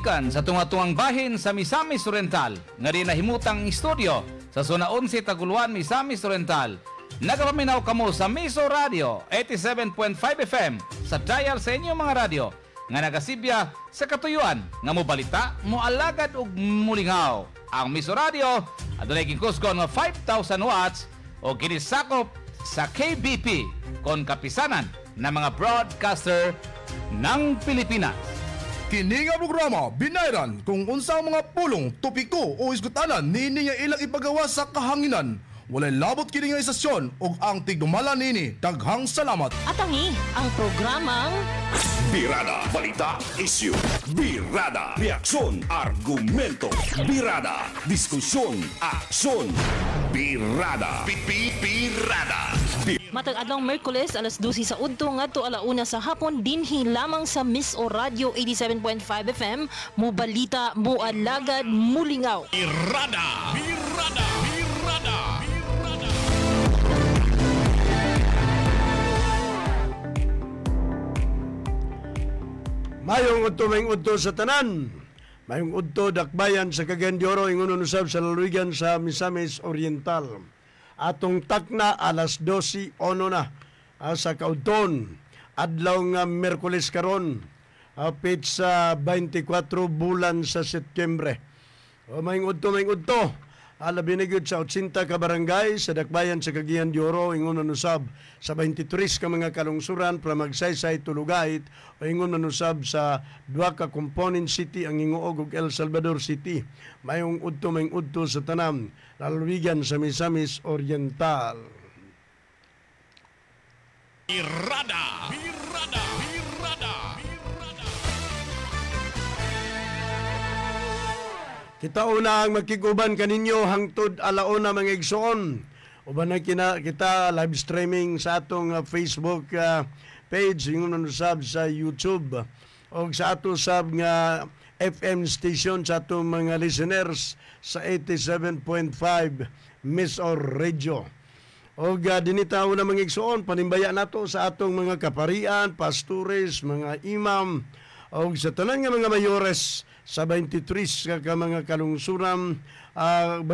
gikan sa tunga-tungang bahin sa Misamis Oriental nga rin nahimutang istoryo sa Zona 11 Taguluan, Misamis Oriental. Nagapaminaw kamo sa Miso Radio 87.5 FM sa dial sa inyong mga radyo nga nagasibya sa katuyuan nga mobalita, moalagad ug mulingaw. Ang Miso Radio adunay gikuskon nga 5,000 watts o ginisakop sa KBP kon kapisanan ng mga broadcaster ng Pilipinas. Kini nga programa binayran kung unsang mga pulong, topiko o isgutanan nini nga ilang ipagawa sa kahanginan. Walay labot kini nga istasyon ug ang tigdumala nini. Daghang salamat. At ang programang Birada, balita, issue. Birada, reaksyon, argumento. Birada, diskusyon, aksyon. Birada, Birada. matag adlong Miyerkules alas 12 sa udto ngadto alauna sa hapon dinhi lamang sa Miss o Radio 87.5 FM mo balita mo alagad mulingaw. Birada. Mayong udto mayong udto sa tanan. Mayong udto dakbayan sa Cagayan de Oro ingon usab sa lalawigan sa Misamis Oriental. Atong takna alas 12 na sa kaudton adlaw nga Miyerkules karon hapit sa 24 bulan sa Setyembre. Mayong udto alabi na gyud sa 80 ka barangay sa dakbayan sa Cagayan de Oro ingon usab sa 23 ka mga kalungsuran para magsaysay tulugait o ingon usab sa 2 ka component city ang Hinguog ug El Salvador City. Mayong udto sa tanam lalawigan sa Misamis Oriental. Birada. Kita una ang makiguban kaninyo hangtod alauna mga igsoon. Uban na kita live streaming sa atong Facebook page, yung nanusab sa YouTube o sa ato sab nga FM station sa atong mga listeners sa 87.5 Miss or Radio. O dinita una mga igsoon, panimbaya nato sa atong mga kaparian, pastores, mga imam, o sa tanan nga mga mayores sa 23 ka mga kalungsuran, 23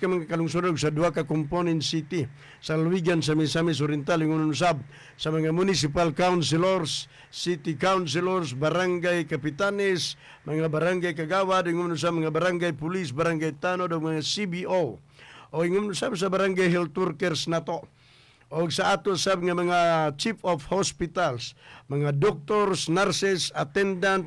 ka mga kalungsuran sa 2 ka component city sa lalawigan sa Misamis Oriental yung unusab sa mga municipal councilors, city councilors, barangay kapitanes, mga barangay kagawad, yung unusab mga barangay police, barangay tanod, mga CBO o yung unusab sa barangay health workers nato. O sa ato sab nga mga chief of hospitals, mga doctors, nurses, attendant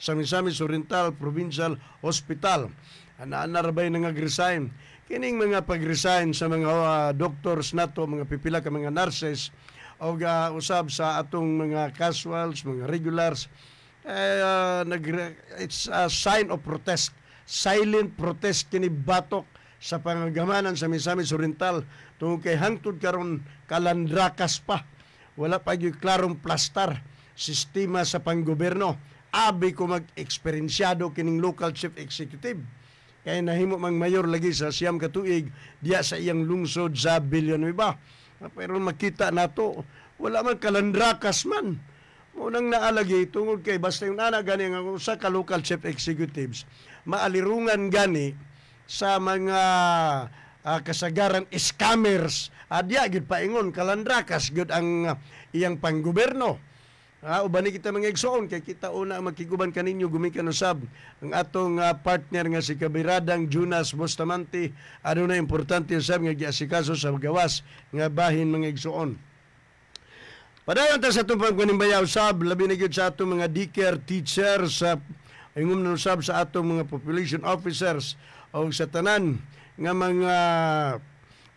sa Misamis Oriental Provincial Hospital. Anarabay na nga-resign. Kining mga pag-resign sa mga doctors nato, mga pipila ka mga nurses, o usab sa atong mga casuals, mga regulars, it's a sign of protest. Silent protest kini batok sa pangagamanan sa Misamis Oriental tungod kay hangtod karon kalandrakas pa. Wala pa gyud klarong plastar sistema sa panggobyerno. Abi ko mag-eksperyensyado kining local chief executive. Kaya nahimo mang mayor lagi sa siyam ka tuig diya sa iyang lungsod sa Villanueva. Pero makita nato wala man kalandrakas man. Unang naalagi tungod kay basta yung ana gani nga usa ka local chief executives maalirungan gani sa mga kasagaran scammers, adya gid paingon kalandrakas gud ang iyang panggobyerno. Ubani kita mga igsoon kay kita una makiguban kaninyo gumikan usab ang atong partner nga si Kabiradang Jonas Bustamante aduna importante usab nga giasikaso sa gawas nga bahin mga igsoon. Padayon ta sa atong pagpanimbaya usab labi na gyud sa atong mga daycare teachers sa ingum na usab sa atong mga population officers o sa tanan nga mga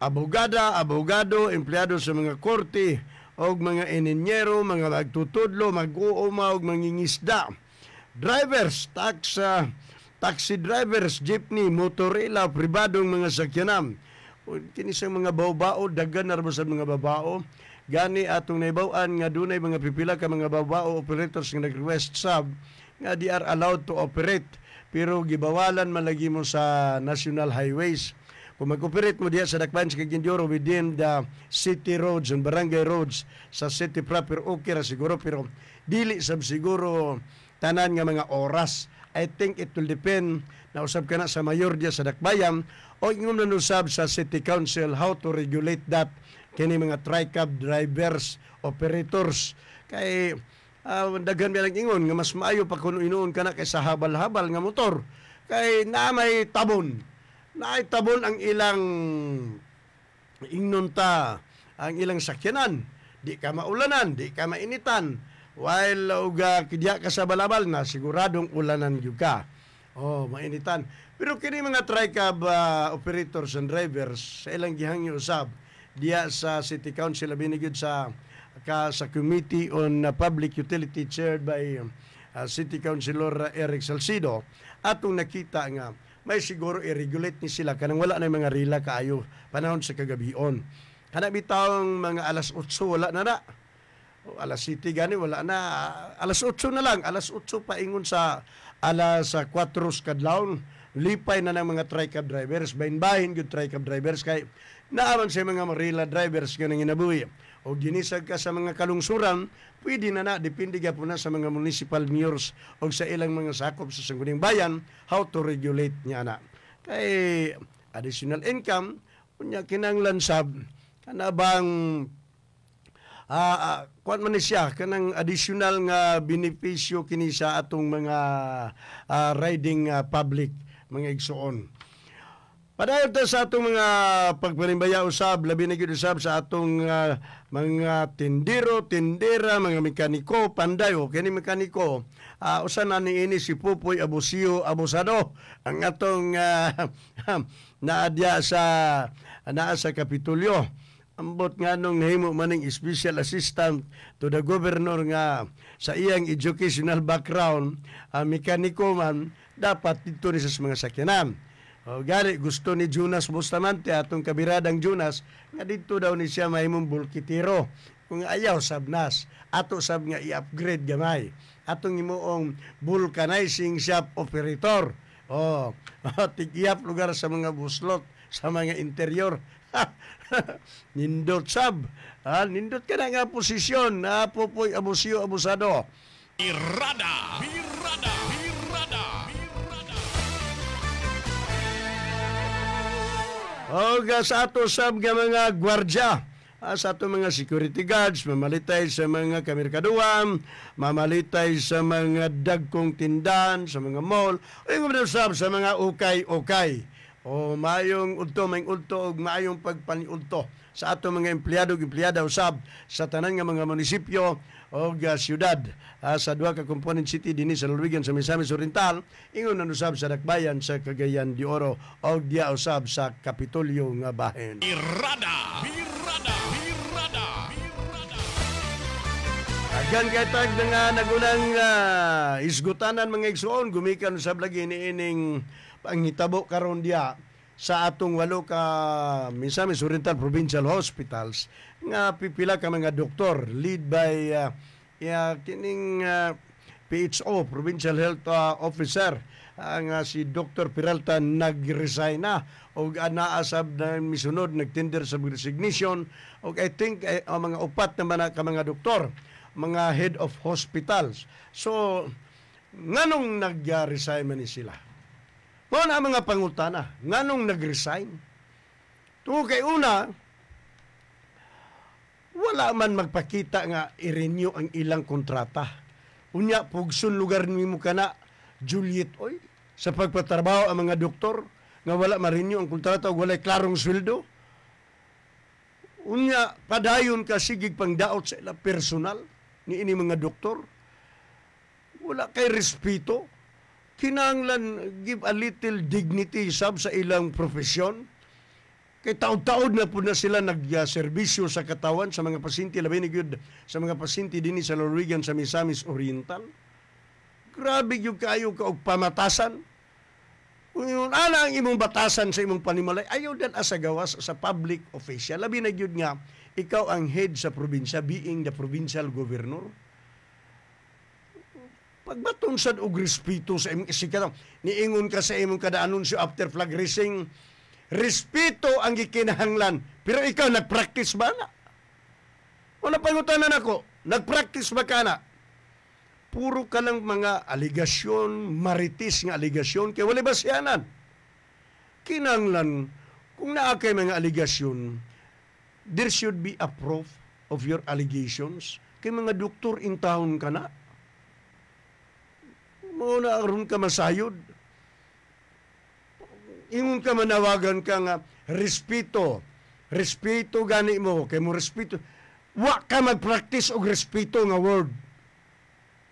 abogado, empleyado sa mga korte o mga eninyero, mga magtutudlo, mag-uuma o mangingisda. Drivers, taxi drivers, jeepney, motorila, pribadong mga sakyanan. Kini sa mga bao-bao, dagan na sa mga babao. Gani atong naibawaan nga dunay mga pipila ka mga babao operators nga nag-request sub nga they are allowed to operate pero gibawalan malagi mo sa national highways. Kung mag-operate mo diya sa dakbayan sa Cagayan de Oro within the city roads and barangay roads sa city proper, okay ra siguro. Pero dili sab siguro tanan nga mga oras. I think it will depend na usab ka na sa mayor diya sa Dakbayan o ingom na usab sa City Council how to regulate that kini mga tri-cab drivers, operators. Kay daghan bilang ingon nga mas maayo pa kung inuon ka na kaysa habal-habal nga motor. Kay na may tabon. Na ay tabon ang ilang inunta, ang ilang sakyanan. Di ka maulanan, di ka mainitan. While kidya ka sa balabal na, siguradong ulanan yung ka. Mainitan. Pero kini mga tri-cab operators and drivers, sa ilang gihangyo usab, diya sa City Council, binigid sa Committee on Public Utility chaired by City Councilor Eric Salcido, atong nakita nga, may siguro i-regulate ni sila kanang wala na mga rila kaayo panahon sa kagabion. Kana bitawng mga alas 8 wala na. Alas 7 gani wala na. Alas 8 na lang. Alas 8 pa ingon sa alas 4 kadlawon. Lipay na ng mga tri-cab drivers. Bahin-bahin yung tri-cab drivers kay naaman sa mga marila drivers nga nang inabuhi. O ginisag ka sa mga kalungsuran, pwede na depende ka po na sa mga municipal mayors o sa ilang mga sakop sa sangguning bayan, how to regulate niya na. Kay additional income, kunya kinanglan sab, kana bang kuan man siya kanang additional nga benepisyo kini sa atong mga riding public mga igsoon. Padayon ta sa atong mga pagpanimbaya usab, labi na gyud usab sa atong mga tindero, tindera, mga mekaniko, panday o kini mekaniko. Usa na niini si Pupoy Abusio Abusado ang atong naadya sa Kapitolyo. Ambot nga nung nahimo maning special assistant to the governor nga sa iyang educational background, mekaniko man, dapat dito ni sa mga sakyanan. Gani gusto ni Jonas Bustamante atong kabiradang Jonas nga dito daw ni siya mahimong bulkitiro. Kung ayaw sabnas, ato sab nga i-upgrade gamay. Atong imuong vulcanizing shop operator. Tig-iyap lugar sa mga buslot, sa mga interior. Nindot sab. Nindot ka na nga posisyon. Pupoy Abusio Abusado. Birada. Sa ato sab nga mga gwardya, sa ato mga security guards, mamalitay sa mga kamerkaduan, mamalitay sa mga dagkong tindahan, sa mga mall, o sab sa mga ukay-ukay. Maayong udto, may udto, o maayong pagpaniudto sa ato mga empleyado ug empleyada usab sa tanan nga mga munisipyo o siyudad sa duha ka component city dinhi sa Luluwigan sa Misamis Oriental, ingon na usab sa Dakbayan sa Cagayan de Oro o diya usab sa Kapitolyo nga bahin. Birada. Agan kay tag nga nagunang isgutanan mga igsoon, gumikan usab lagi niining panghitabo karon diya sa atong 8 ka Misamis Oriental Provincial Hospitals nga pipila ka mga doktor lead by kining PHO Provincial Health Officer nga si Dr. Peralta nag-resign na o naasab na misunod nagtender sa resignation o I think mga upat naman ka mga doktor, mga head of hospitals. So nganong nag-resign man ni sila? Mao na mga pangutana, nganong nag-resign? Tungo kay una, wala man magpakita nga i-renew ang ilang kontrata. Unya, pugsun lugar nimo kana, Juliet, sa pagpatrabaho ang mga doktor, nga wala ma-renew ang kontrata o wala klarong sweldo. Unya, padayon ka sigig pangdaot sa ilang personal, ni ini mga doktor. Wala kay respeto. Kinahanglan give a little dignity sab sa ilang profesyon. Kay taod-taod na po na sila nagserbisyo sa katawan sa mga pasyente, labi ni gyud sa mga pasyente dinhi sa Luluwigan sa Misamis Oriental. Grabe gyud kaayo ka og pamatasan. Kung ana ang imong batasan sa imong panimalay, ayaw dan asa gawas sa public official. Labi na gyud nga ikaw ang head sa probinsya, being the provincial governor. Pagbaton sad og respeto sa imong isikataw, niingon ka sa imong kada anunsyo after flag raising, respeto ang gikinahanglan. Pero ikaw nagpractice ba na? Wala pangutanan ako, nagpractice ba ka na? puro ka lang mga aligasyon, maritis nga aligasyon, kaya wala basihanan. Kinanglan, kung naa kay mga aligasyon, there should be a proof of your allegations. Kay mga doktor in town ka na. Muna aron ka masayod. Ingon ka manawagan ka nga, respeto. Respeto gani mo. Kay mo respeto. Wa ka mag-practice og respeto nga word.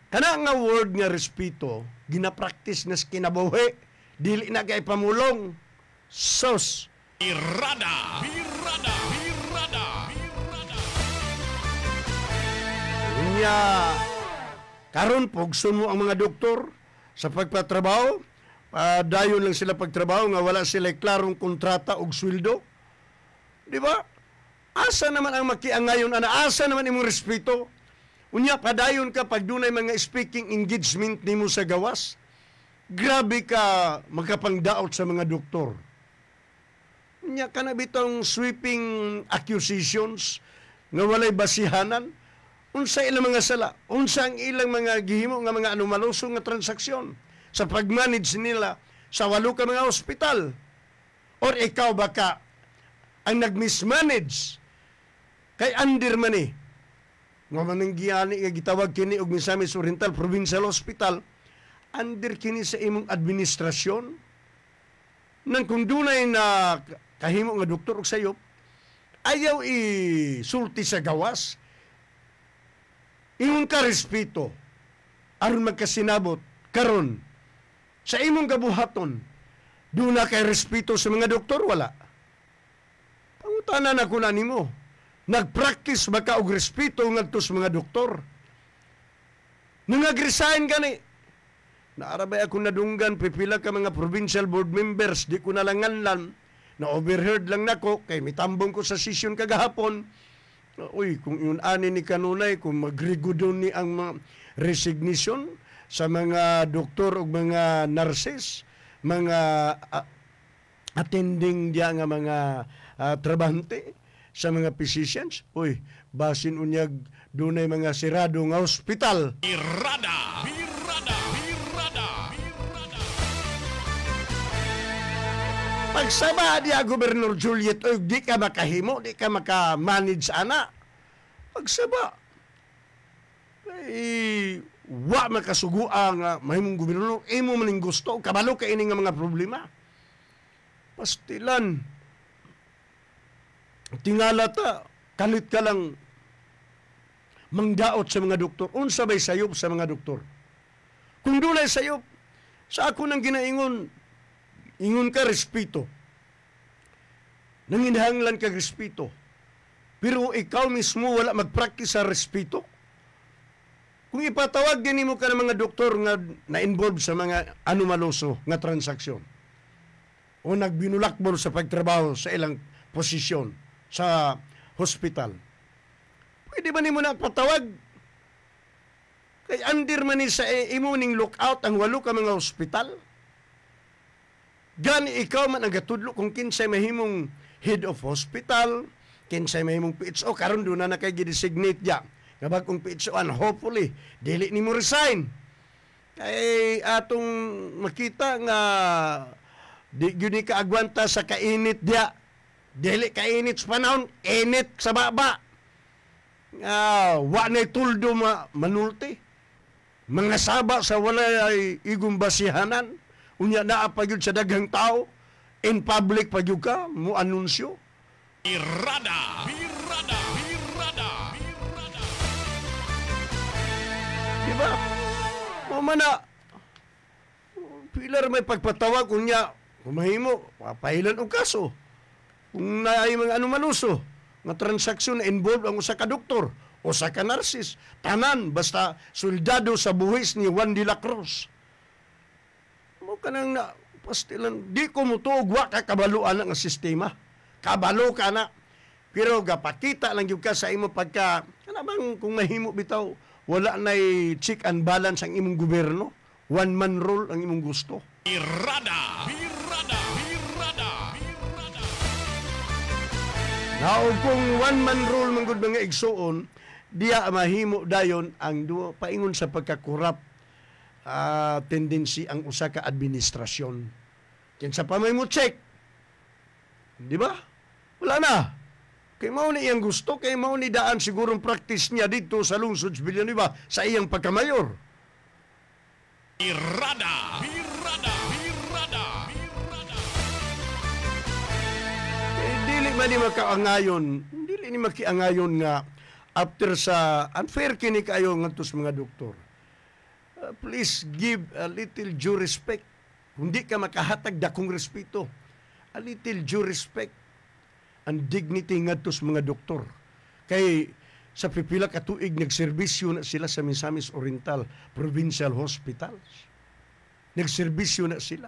Kana nga word nga respeto, gina-practice na sa kinabuhi. Dili na kay pamulong. Sos. Birada! Birada! Birada! Unya, karon pugson mo ang mga doktor sa pagpatrabaho. Dayon lang sila pagtrabaho nga wala sila klarong kontrata og sweldo. Di ba? Asa naman ang makiangayon, asa naman imong respeto? Unya, padayon ka pag dunay mga speaking engagement nimo sa gawas. Grabe ka makapangdaot sa mga doktor. Unya, kana bitong sweeping accusations nga walay basihanan. Unsa ilang mga sala? Unsa ang ilang mga gihimo nga mga anomalosong nga transaksyon sa pag-manage nila sa 8 ka mga ospital? Or ikaw baka ang nag-mismanage kay Andir man eh. Nga mananggiyani nga gitawag kini og Misamis Oriental Provincial Hospital, under kini sa imong administrasyon. Nang kung dunay na kahimo nga doktor og sayop, ayaw isulti sa gawas. Ingon ka respeto aron magkasinabot karon sa imong gabuhaton. Duna kay respeto sa mga doktor, wala. Pangutanan ako na nimo. Nag-practice ba ka og respeto ngadto sa mga doktor? Nung nag-resign gani, naarabay ako nadunggan, pipila ka mga provincial board members, di ko nalanganlan, na-overheard lang nako, kay mitambong ko sa session kagahapon. Uy, kung yun ani ni kanunay, kung magrigudon ni ang mga resignation sa mga doktor o mga nurses, mga attending diya nga mga trabahante, sa mga physicians, uy, basin unyag dunay mga sirado nga ospital. Birada! Birada! Birada! Birada! Pagsaba diya Gobernador Juliet, uy, di ka makahimo, di ka makamanage ana. Pagsaba, ay, wa makasuguan nga mahimong gobernador, imo maning gusto, kabalo ka ini nga mga problema. Pastilan, tingala ta, kalit ka lang mangdaot sa mga doktor. Unsa bay sayop sa mga doktor? Kung dunay sayop, sa ako nang ginaingon, ingon ka respeto. Nanginhanglan ka respeto. Pero ikaw mismo wala mag-practice sa respeto. Kung ipatawag din mo ka ng mga doktor nga na-involve sa mga anomaloso nga transaksyon o nagbinulakbol sa pagtrabaho sa ilang posisyon sa hospital, pwede ba ni mo na patawag? Kay andir man ni sa imo ning lookout ang 8 ka mga hospital. Gani ikaw man ang gatudlo kung kinsay mahimong head of hospital, kinsay mahimong PHO, karon do na kay gi-designate diya nga bagong PHO, and hopefully dili nimo resign. Kay atong makita nga di gyud ka agwanta sa kainit diya. Dili kainit sa panahon, init sa baba. Wa na'y tuldo manulti. Mga saba sa wala ay igong basihanan. Unya naa pa yun sa daghang tao. In public pa yun ka, mo anunsyo. Birada! Birada! Birada! Birada! Diba? O mana, pilar may pagpatawag, unya, kumahimo, papahilan o kaso. Kung naay mga anomaluso nga transaksyon na involved ang usa ka doktor o sa ka nurses, tanan basta soldado sa buhis ni Juan de la Cruz. Mo kanang na pastilan, di ko mutuog wa ka kabaluan ang sistema. Kabalo ka na. Pero gapakita lang yung ka sa imo pagka, kanabang kung mahimo bitaw, wala na'y check and balance ang imong gobyerno. One man rule ang imong gusto. Birada! Birada! Birada! Now, kung one-man rule manggod mga igsuon, diya mahimo dayon ang duwa paingon sa pagkakurap tendency ang usa ka administrasyon. Kinsa pa may mo check. Di ba? Wala na. Kay mao ni iyang gusto, kay mao ni daan sigurong practice niya dito sa lungsod sa Villanueva sa iyang pagkamayor. Birrada! Birrada! Birrada! Birrada! Dili man ni makaangayon, dili ni makiangayon nga after sa unfair kini kayo ngadto sa mga doktor. Please give a little due respect. Hindi ka makahatag dakong respeto. A little due respect and dignity ngadto sa mga doktor. Kay sa pipila ka tuig nagserbisyo na sila sa Misamis Oriental Provincial Hospitals. Nagserbisyo na sila.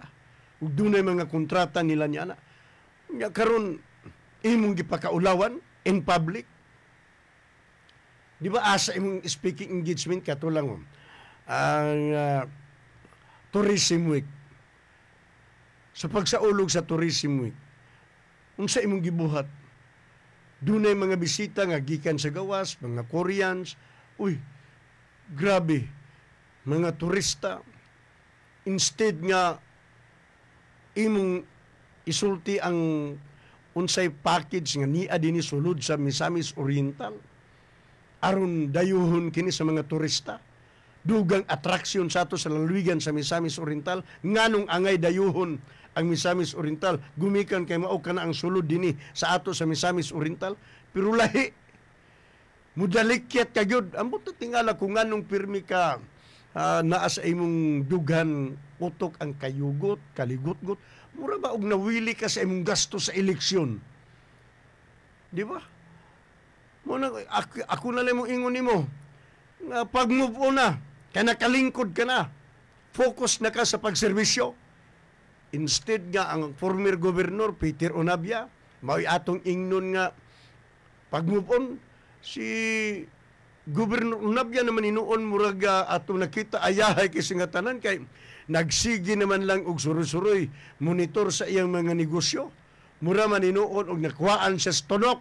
Ug dunay mga kontrata nila niya na. Nya karon imong gipakaulawan in public. Di ba asa imong speaking engagement katulang ang Tourism Week. Sa pagsaulog sa Tourism Week, unsa imong gibuhat? Dunay mga bisita nga gikan sa gawas, mga Koreans. Uy, grabe. Mga turista. Instead nga imong isulti ang unsay package nga niya dinhi sulod sa Misamis Oriental aron dayuhon kini sa mga turista. Dugang atraksyon sa ato sa lalawigan sa Misamis Oriental nganong angay dayuhon ang Misamis Oriental gumikan kay mao kana ang sulod dinhi sa ato sa Misamis Oriental pero lahi mudalikyat kagyud ambot tingala kung nganong pirmi ka naa sa imong dughan utok ang kayugot kaligot-got mura ba og nawili ka sa imong gasto sa eleksyon di ba mo na ako na lang mo ingon nimo nga pag move on na kaya nakalingkod ka na. Focus na ka sa pagserbisyo. Instead nga, ang former governor, Peter Onabia, mao'y atong ingnon nga, pag move on, si Governor Onabia naman inuon murag atong nakita ayahay kasi nga tanan kay nagsigi naman lang og suroy-suroy monitor sa iyang mga negosyo. Mura man inuon og nakuhaan siya sa tunok.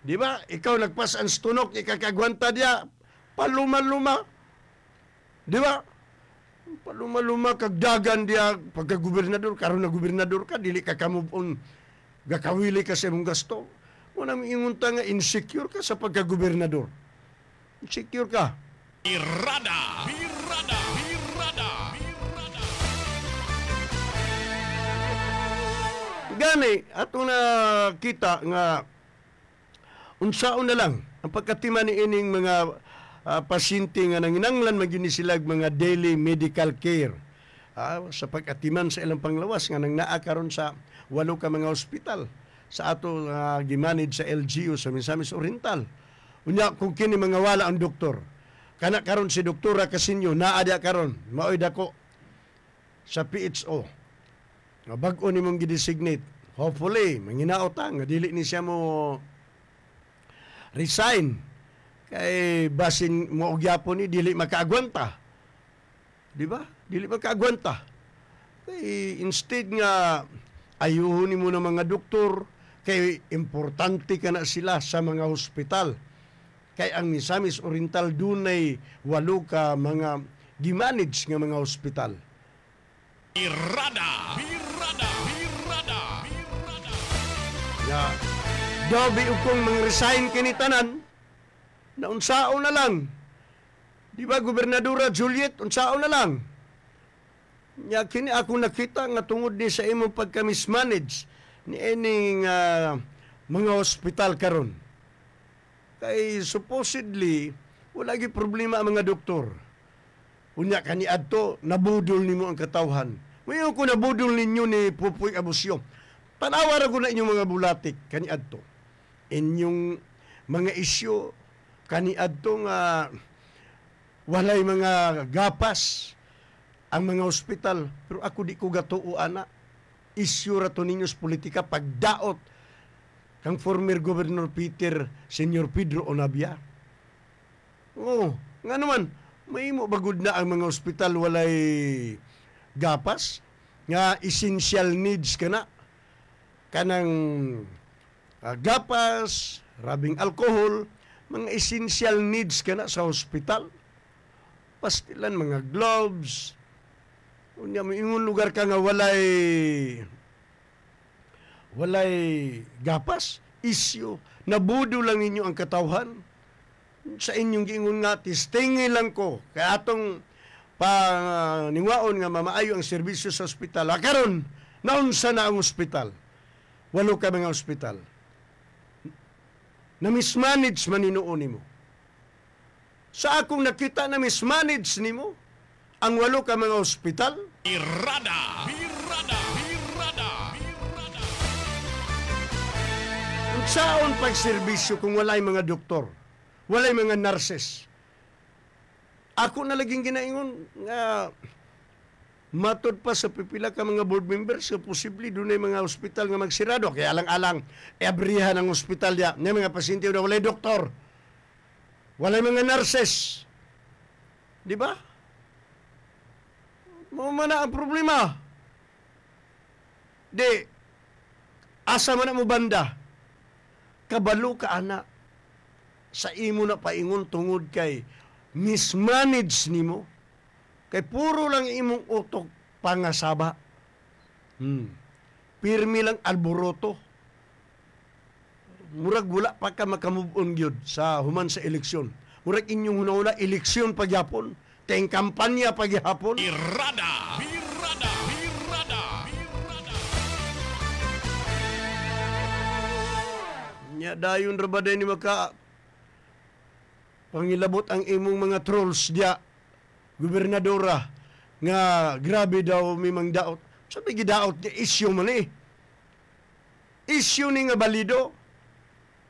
Di ba? Ikaw nagpas ang tunok, ikakagwanta diya, paluma-luma. Di ba? Paluma-luma, kagdagan diya, pagka-gobernador, karon na gobernador ka, dili ka ka-move on, gakawili ka sa imong gasto. Muna ingunta nga, insecure ka sa pagka-gobernador. Insecure ka. Birrada! Birrada! Birrada! Birrada! Gani, ato na kita nga, unsaon na lang ang pagkatima ni ining mga pasyente nga nanginanglan magyud ni sila mga daily medical care sa pagkatiman sa ilang panglawas nga nang naa karon sa 8 ka mga ospital sa ato gimanage sa LGU sa Misamis Oriental. Unya kung kini mga wala ang doktor kana karon si Doktora Casinyo naa dia karon maoy dako sa PHO nga bag-o nimong gidesignate hopefully manginaot nga dili ni siya mo resign kay basin mo og yapon ni dili makaagwanta. Di ba? Dili makaagwanta. Kay instead nga ayuhon nimo ng mga doktor kay importante kana sila sa mga hospital. Kay ang Misamis Oriental dunay 8 ka mga gimanage nga mga hospital. Birrada! Birrada! Birrada! Birrada! Ya, dobi ukong mang-resign kini tanan, na unsaon na lang. Di ba, Gobernadora Juliet, unsaon na lang. Ya, kini ako nakita nga tungod ni sa imong pagka-mismanage ni ining mga hospital karon. Kay supposedly, wala gi problema ang mga doktor. Unya kani adto nabudol nimo ang katawhan. Mayo ko nabudol ninyo ni Pupoy Abusyo. Tanawa ra ko na inyong mga bulatik kani adto. Inyong mga isyu kani adto nga walay mga gapas ang mga ospital pero ako di ko gatuo ana. Isyu ra to ninyo sa politika pagdaot kang former Governor Senior Pedro Onabia. Oh, nga naman may mo bagud na ang mga ospital walay gapas nga essential needs kana kanang gapas, rabing alcohol mga essential needs ka na sa hospital. Pastilan, mga gloves. Unya, may ingon lugar ka nga walay gapas, isyo. Nabudo lang ninyo ang katawhan. Sa inyong giingon nga, tistingi lang ko. Kaya atong paningwaon nga mamaayo ang serbisyo sa ospital. Karon, naunsa na ang ospital? 8 ka mga ospital. Na mismanage maninuon nimo. Sa akong nakita na mismanage nimo, ang 8 ka mga ospital, Birrada! Unsaon pagserbisyo kung walay mga doktor, walay mga nurses. Ako na laging ginaingon nga matod pa sa pipila ka mga board members sa posible dunay mga ospital nga magsirado kaya alang-alang abrihan ang ospital ya ng mga pasyente na walay doktor, walay mga nurses. Di ba? Mo man ang problema. Di asa man mo banda? Kabalo ka ana sa imo na paingon tungod kay mismanage nimo kay puro lang imong utok pangasaba. Pirmi lang alboroto. Murag wala pa ka makamove on gyud sa human sa eleksyon. Murag inyong hunahuna eleksyon pagyapon, kay kampanya pagyapon. Birrada! Nya dayon ra ba ni maka pangilabot ang imong mga trolls dia gobernadora nga grabe daw mimang daot. Sabi gidaot ni issue man issue ni nga balido.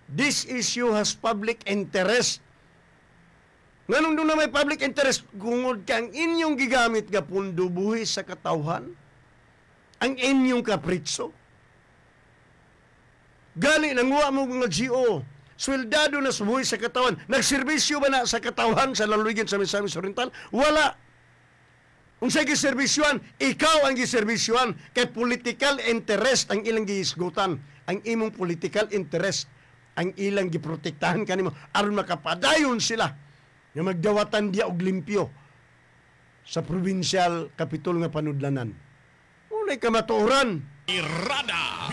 This issue has public interest. Nganong doon na may public interest gungod kang inyong gigamit nga pundo buhi sa katawhan, ang inyong kapritso. Gani nanguha mo mga GO, sweldado na subuhi sa katawan. Nagserbisyo ba na sa katawan sa laluigin sa Misamis Oriental? Wala. Kung sa giserbisyuan, ikaw ang giserbisyuan. Kay political interest ang ilang giisgutan. Ang imong political interest ang ilang giprotektahan kanimo aron makapadayon sila nga magdawatan dia og limpyo sa provincial capital nga panudlanan. Unay kamatuoran. Birrada!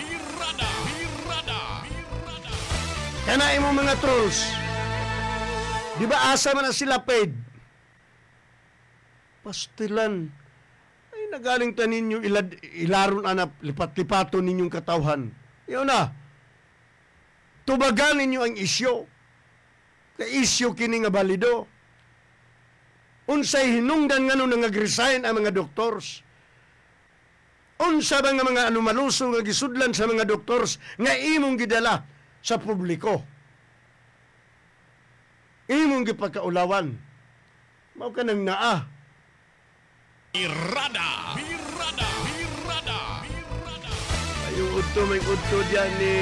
Kana imo mga trolls. Di ba asa man na sila paid? Pastilan. Ay nagaling ta ninyo ilaron anap lipat-lipaton ninyong katawhan. Yun na. Tubagan ninyo ang isyo. Kay isyo kini nga balido. Unsay hinungdan ngano nag-resign ang mga doktors. Unsa ba nga mga anumaluso nga gisudlan sa mga doktors nga imong gidala sa publiko. Imong gipakaulawan. Mao ka nang naa. Birrada! Ayong udto may udto diyan ni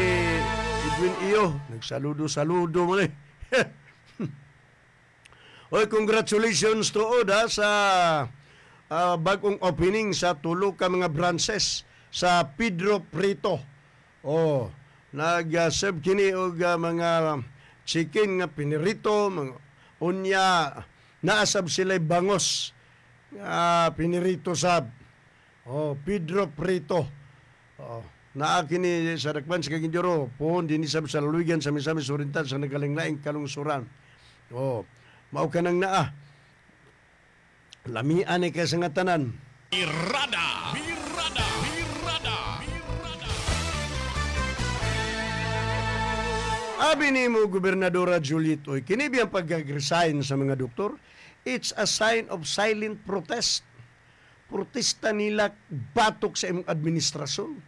Edwin Iyo. Nagsaludo-saludo mo ni. Oy, congratulations to Oda sa bagong opening sa tulo ka mga branches sa Pedro Prito. Oh, nag-serve kini og mga chicken nga pinirito, mga unya naasab sila bangos pinirito sab. Oh, Pedro Prito. Oh, naa kini sa dakban sa Kagindoro, pon dinhi sab sa Laluigan sa Misamis Oriental sa nagalinglaing kalungsuran. Oh, mao kanang naa. Lamian ni kay sa nga tanan. Birrada! Abi ni mo Gobernadora Juliet Oy, kini biyang pag-resign sa mga doktor, it's a sign of silent protest. Protesta nila batok sa imong administrasyon.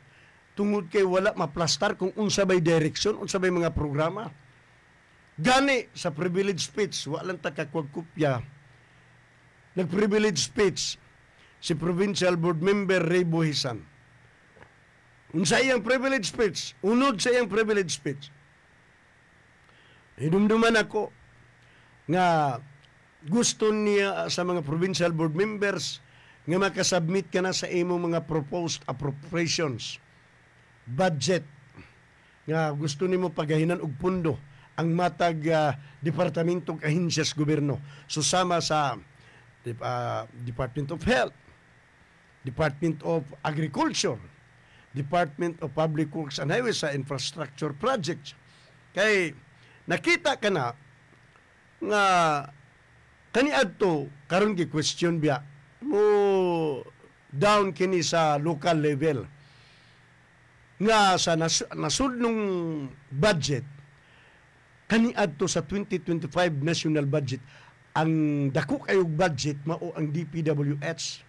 Tungod kay wala maplastar kung unsa bay direksyon, unsa bay mga programa. Gani sa privilege speech, walang takakwagkupya. Nag-privilege speech si Provincial Board Member Ray Buhisan. Unsa iyang privilege speech? Unod sa iyang privilege speech. Hinumduman ako nga gusto niya sa mga provincial board members nga makasubmit ka na sa imo mga proposed appropriations budget nga gusto nimo pagahinan og pundo ang matag departamentong ahensyas gobyerno. Susama sa Department of Health, Department of Agriculture, Department of Public Works and Highways sa infrastructure projects. Kay nakita ka na nga kaniadto karon gi question biya mo down kini sa local level nga sa nasudnong budget kaniadto sa 2025 national budget ang dako kayog budget mao ang DPWH.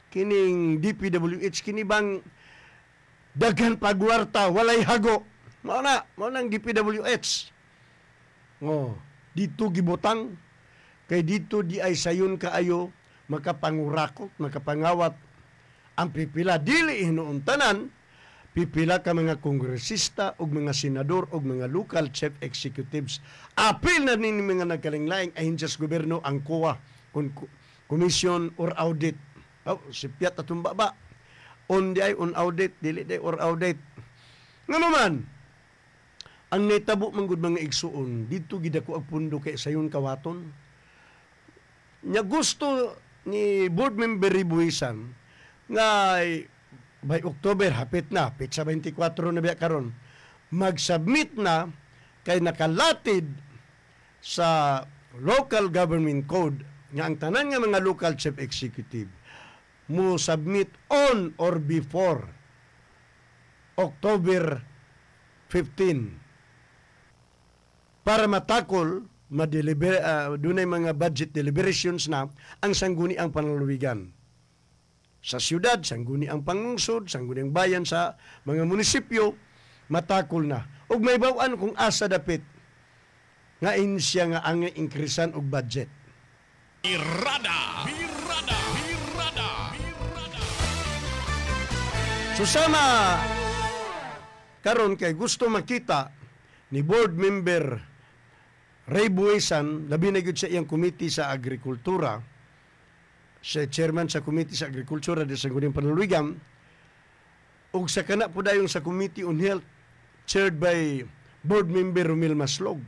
Kining DPWH kini bang daghan pagwarta walay hago mao nang DPWH. Dito gibutang kay dito di ay sayon kaayo makapangurakot makapangawat ang pipila dili hinuon tanan pipila ka mga kongresista ug mga senador ug mga local chief executives apil na nini mga nagkalinglaing ahensyas gobyerno ang COA commission or audit sipyat atong baba on di ay on audit dili di or audit nga naman ang netabo manggod mga igsuon dito gidako ang pundo kay sayon kawaton nya gusto ni board member Ribuisan nga by October hapit na pitsa 24 na biya karon mag-submit na kay nakalatid sa local government code nga ang tanan nga mga local chief executive mo submit on or before October 15 para matakol dunay mga budget deliberations na ang sangguni ang panlalawigan. Sa siyudad, sangguni ang pangungsod, sangguni ang bayan sa mga munisipyo, matakol na. Ug may bawaan kung asa dapit nga siya nga ang inkresan og budget. Birada! Birada! Birada! Birada! Susama karon kay gusto makita ni board member Ray Buesan, labi na gyud sa iyang committee sa agrikultura, siya chairman sa committee sa agrikultura di sa Sangguniang Panlalawigan, ug sa kana po dayon sa committee on health chaired by board member Romel Maslog.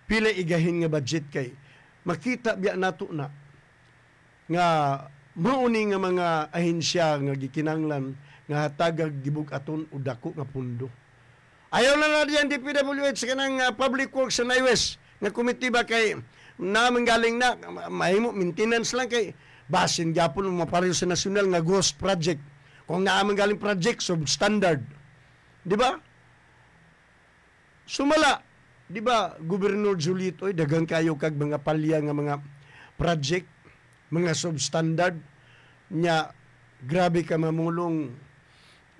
Pila igahin nga budget kay makita biya nato na nga mauni nga mga ahensya nga gikinanglan nga hatagag gibug-aton o dako nga pundo. Ayaw na diyan DPWH sa kanang Public Works and Highways nga komitiba kay namanggaling na mahimo maintenance lang kay basin gyapon mapareho sa nasyonal nga ghost project. Kung naamanggaling project substandard. Di ba? Sumala, di ba, Gobernador Julito, dagang kayo kag mga palya nga mga project, mga substandard, nya grabe ka mamulong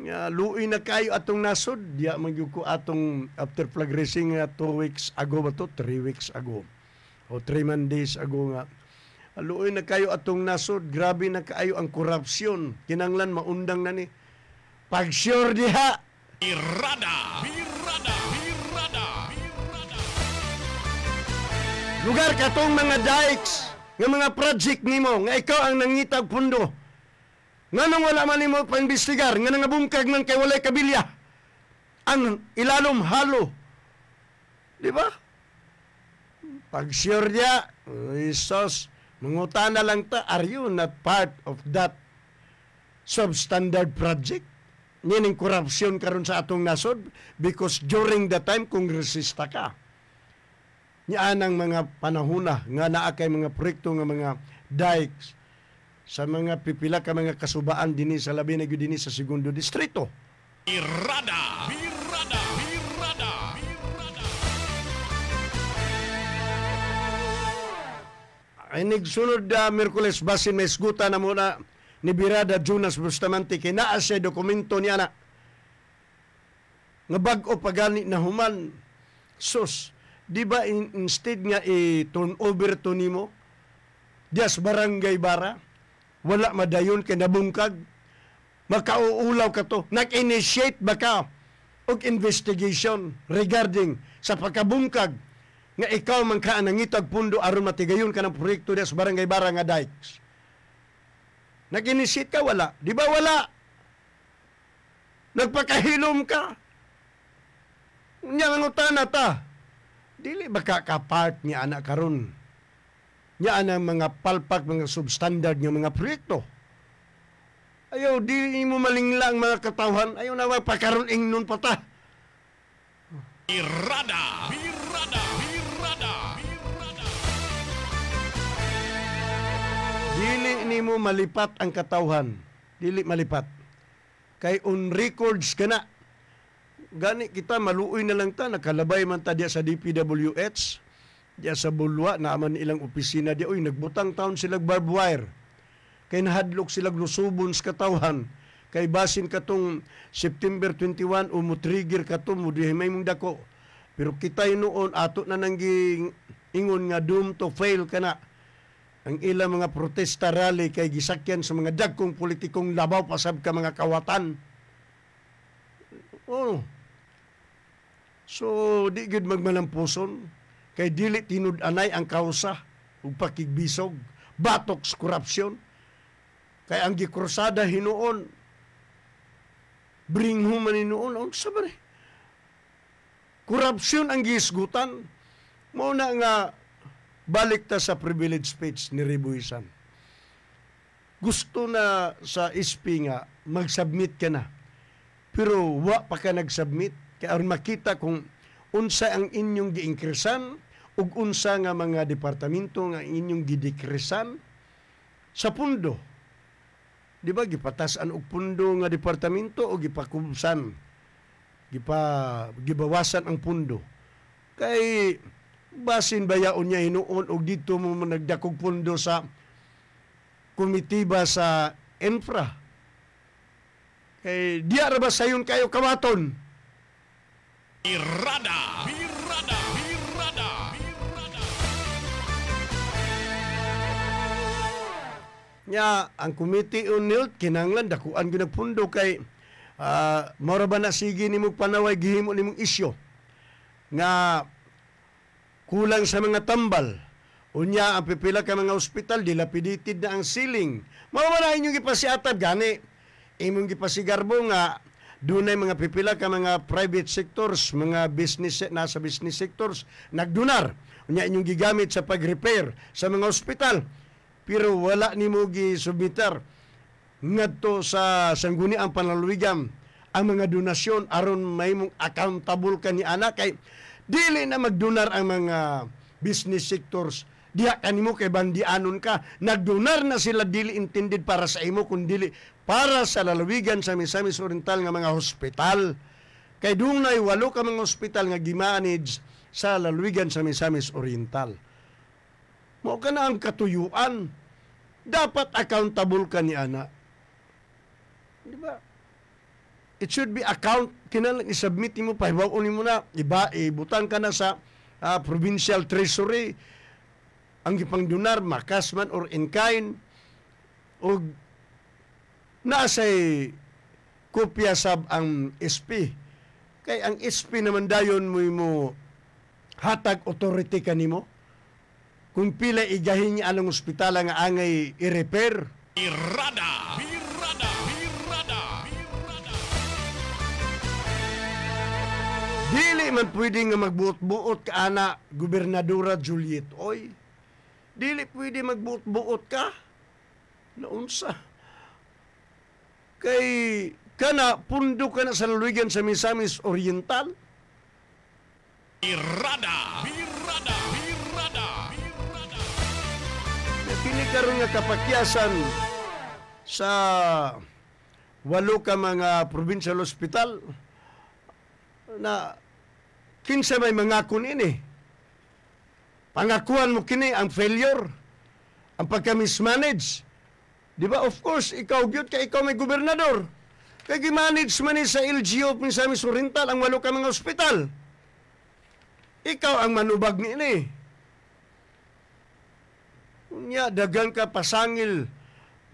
luoy na kayo atong nasod diya magyud ko atong after flag racing 2 weeks ago ba to 3 weeks ago o 3 days ago nga luoy na kayo atong nasod grabe na kaayo ang korupsyon kinanglan maundang na ni pag-sure diha Birada! Birada! Birada! Birada! lugar katong mga dikes nga mga project nimo nga ikaw ang nangitag pundo. Nga nang wala man mo pa-investigar, nga nang bungkag man kay walay kabilya. Ang ilalom halo. Di ba? Pag-sure niya, Jesus, mangutana lang ta, are you not part of that substandard project? Yan ang korupsyon karon sa atong nasod because during the time kongresista ka. Yan ang mga panahuna nga naa kay mga proyekto nga mga dikes sa mga pipila ka mga kasubaan dinhi sa labi na gyud dinhi sa segundo distrito. Birada! Birada! Birada! Birada! Ay nagsunod Miyerkules basin may isguta na muna ni Birada Jonas Bustamante kay naa siya dokumento niya na nga bag-o pagani na human sus di ba instead nga i-turn over to nimo dias barangay bara wala madayon kay nabungkag makauulaw ka to nag-initiate ba ka og investigation regarding sa pagkabungkag nga ikaw man ka nangitag pundo aron matigayon ka ng proyekto sa barangay bara nga dikes nag-initiate ka wala di ba wala nagpakahilom ka nya ngutana ta Dili baka ka-part niya anak karon. Niya ang mga palpak, mga substandard nga mga proyekto. Ayaw, di mo malinglang mga katawhan. Ayaw na magpakaroon ingnon pa ta. Birada. Dili ni mo malipat ang katawhan. Dili malipat. Kay on records ka na. Gani kita maluoy na lang ta. Nakalabay man ta diya sa DPWH. Diya sa Bulwa. Naaman ilang opisina diya. Uy, nagbutang taon sila barbed wire. Kay nahadlok sila lusubon sa katawhan. Kay basin katong September 21 o mo trigger kato mo may mong dako. Pero kitay noon ato na nangging ingon nga doom to fail ka na. Ang ilang mga protesta rally kay gisakyan sa mga dagkong politikong labaw pasab ka mga kawatan. Oh. So, di gid magmalampuson. Kay dili tinud-anay ang kausa ug pakigbisog, batoks korupsyon. Kay ang gikrusada hinuon, bring home man hinuon, ang sabari. Korupsyon ang gisgutan. Mao na nga balik ta sa privilege speech ni Ribuisan. Gusto na sa SP nga mag-submit ka na. Pero wa pa ka nag-submit. Kaya aron makita kung unsa ang inyong giingkresan ug unsa nga mga departamento nga inyong gidekresan sa pundo. Di ba gipatasan og pundo nga departamento o gipakubsan? Gibawasan ang pundo. Kay basin bayaon niya hinuon og dito mo nagdakog pundo sa komitiba sa infra. Kay diya ra ba sayon kayo kamaton? Birada. Nya ang committee on health kinahanglan dakuan gyud pundo kay mora ba na sige nimo panaway gihimo nimong isyu nga kulang sa mga tambal. Unya ang pipila ka mga ospital dilapidated na ang ceiling. Mao man na inyong gipasiatab gani imong gipasigarbo nga dunay mga pipila ka mga private sectors, mga business nasa business sectors nagdunar. Unya inyong gigamit sa pag-repair sa mga ospital. Pero wala nimo gisubitar ngadto sa sangguniang panlaluwigan ang mga donasyon aron may mong accountable ka ni anak kay dili na magdonar ang mga business sectors diha kanimo kay bandianon ka nagdonar na sila dili intended para sa imo kundi para sa lalawigan sa Misamis Oriental nga mga hospital kay dunay 8 ka mga hospital nga gimanage sa lalawigan sa Misamis Oriental. Mao ka na ang katuyuan. Dapat accountable ka ni ana. Di ba? It should be kinalang isubmit mo, pahibaon mo na, ibutang ka na sa provincial treasury, ang ipangdunar, makas man or in kind, o naasay kopya sab ang SP. Kay ang SP naman dayon mo hatag authority kanimo. Kung pila igahin niya anong ospital nga angay i-repair. Birada. Dili man pwede nga magbuot-buot ka ana, Gobernadora Juliet. Oy, dili pwede magbuot-buot ka. Naunsa. Kay kana pundo ka na sa lalawigan sa Misamis Oriental. Birada. Kini karon nga kapakyasan sa 8 ka mga provincial hospital na kinsa may mangako nini. Pangakuan mo kini ang failure, ang pagka-mismanage. Di ba? Of course, ikaw gyud kay ikaw may gobernador. Kay gi-manage man ni sa LGU Misamis Oriental ang 8 ka mga hospital. Ikaw ang manubag nini. Unya dagang ka pasangil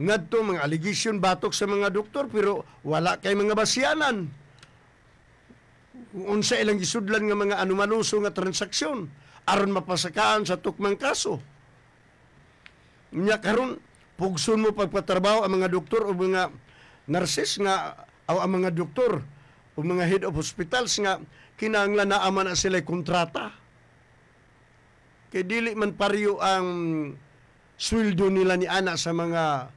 ngadto mga allegation batok sa mga doktor pero wala kay mga basyanan. Unsa ilang gisudlan nga mga anumanuso nga transaksyon aron mapasakaan sa tukmang kaso. Unya karon pugson mo pagpatrabaho ang mga doktor o mga nurses nga o ang mga doktor o mga head of hospitals nga kinahanglan na ama na sila kontrata. Kay dili man pariyo ang sweldo nila ni ana sa mga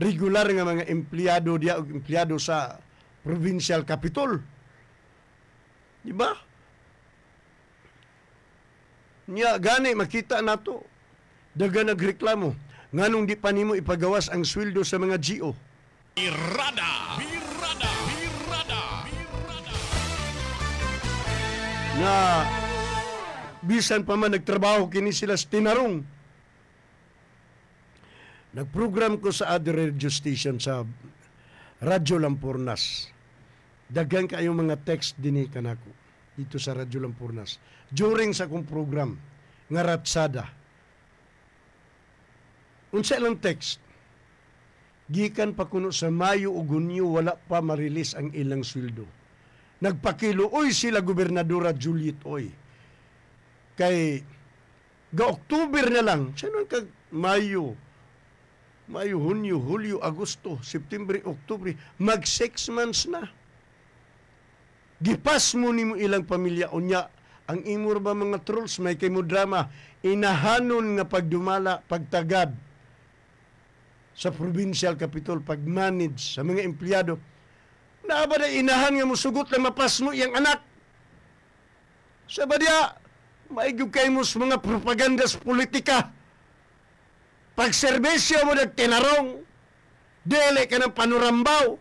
regular nga mga empleyado diya o empleyado sa provincial capital. Di ba? Nya gani makita nato daga nagreklamo nganong di pa nimo ipagawas ang sweldo sa mga GO. Birada! Na bisan pa man nagtrabaho kini sila sa tinarong. Nagprogram ko sa other radio station sa Radyo Lampurnas. Daghang kayong mga text dinhi kanako dito sa Radyo Lampurnas during sa akong program nga Ratsada. Unsa lang text? Gikan pa kuno sa Mayo ug Hunyo wala pa marilis ang ilang sweldo. Nagpakiluoy sila Gobernadora Juliet Oy. Kay ga-Oktuber na lang, sino kag Mayo, Hunyo, Hulyo, Agosto, September, Oktubre, mag 6 months na. Gipas mo nimo ilang pamilya unya ang imor ba mga trolls may kay mo drama inahanon nga pagdumala pagtagad sa provincial capital pag-manage sa mga empleyado. Naaba na inahan nga musugot na mapas mo iyang anak. Sa badya, maigog kayo mo sa mga propagandas politika. Pagserbesyo mo nagtinarong, dele ka ng panurambaw.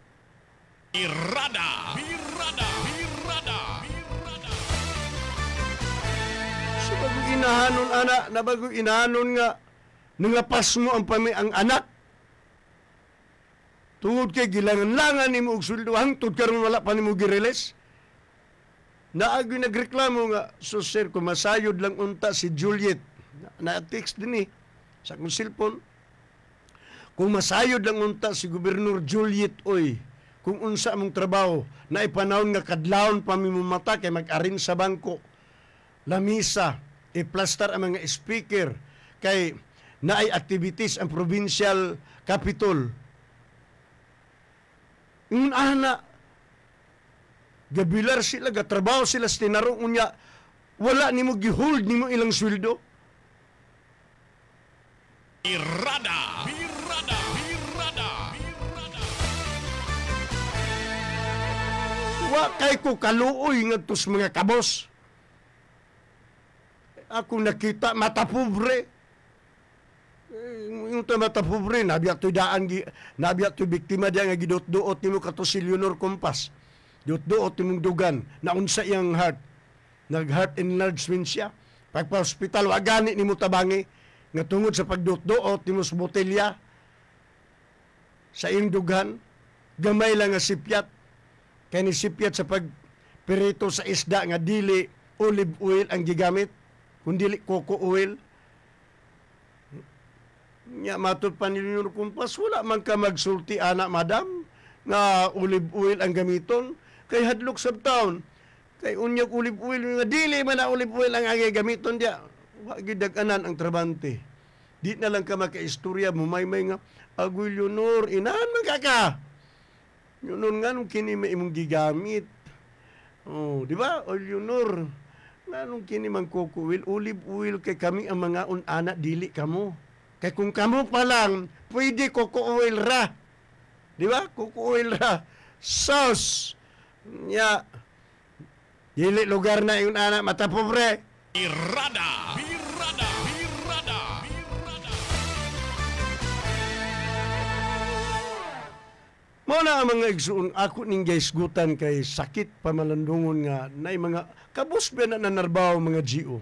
Birada! So bago inahanon, anak, na bago inahanon nga, nangapas mo ang ang anak. Tungod kay gilangan-langan ni mo og sweldo hangtod karon wala pa nimo gi-release. Naagi nagreklamo nga, so sir, kung masayod lang unta si Juliet, na-text din sa akong cellphone, kung masayod lang unta si Gobernador Juliet Oy, kung unsa among trabaho, na ipanahon nga kadlawon pa mi mata kay mag-arin sa bangko, lamisa, i-plaster ang mga speaker, kay naay activities ang provincial capital. Yung ana, gabilar sila, gatrabaho sila sa tinarong unya, wala ni mo gihold ni mo ilang sweldo. Birada! Wa kay ko kaluoy nga tos mga kabos. Ako nakita mata pobre. Yung mata pobre, nabiyak to daan, nabiyak to biktima diya nga gidot-duot ni mo kato si Leonor Compas. Dot-duot ni mong dugan, naunsa iyang heart. Nag-heart enlargement siya. Pagpa-hospital, wagani ni mo tabangi, nga tungod sa pagdot-duot ni mo sa botelya, sa iyong dugan, gamay lang nga sipyat. Kaya ni sipyat sa pagpirito sa isda nga dili olive oil ang gigamit, kundi coco oil. Nya matod pa ni Leonor Compas, wala man ka magsulti anak madam nga olive oil ang gamiton kay hadlok sa town kay unyag olive oil nga dili man na olive oil ang gamiton dia wa gidag-anan ang trabante. Di na lang ka makaistorya mo may nga agoy Leonor inahan man ka Leonor nga nung kini may imong gigamit. Oh, di ba? O Leonor nga nung kini man coco oil, olive oil kay kami ang mga un-ana dili kamo. Kaya kung kamo pa lang, pwede coco oil ra. Di ba? Coco oil ra. Sauce. Nya. Dili lugar na yung anak mata pobre. Birada! Muna ang mga igsuon, ako ning gaisgutan kay sakit pamalandungon nga na mga kabus ba na nanarbaw mga GO.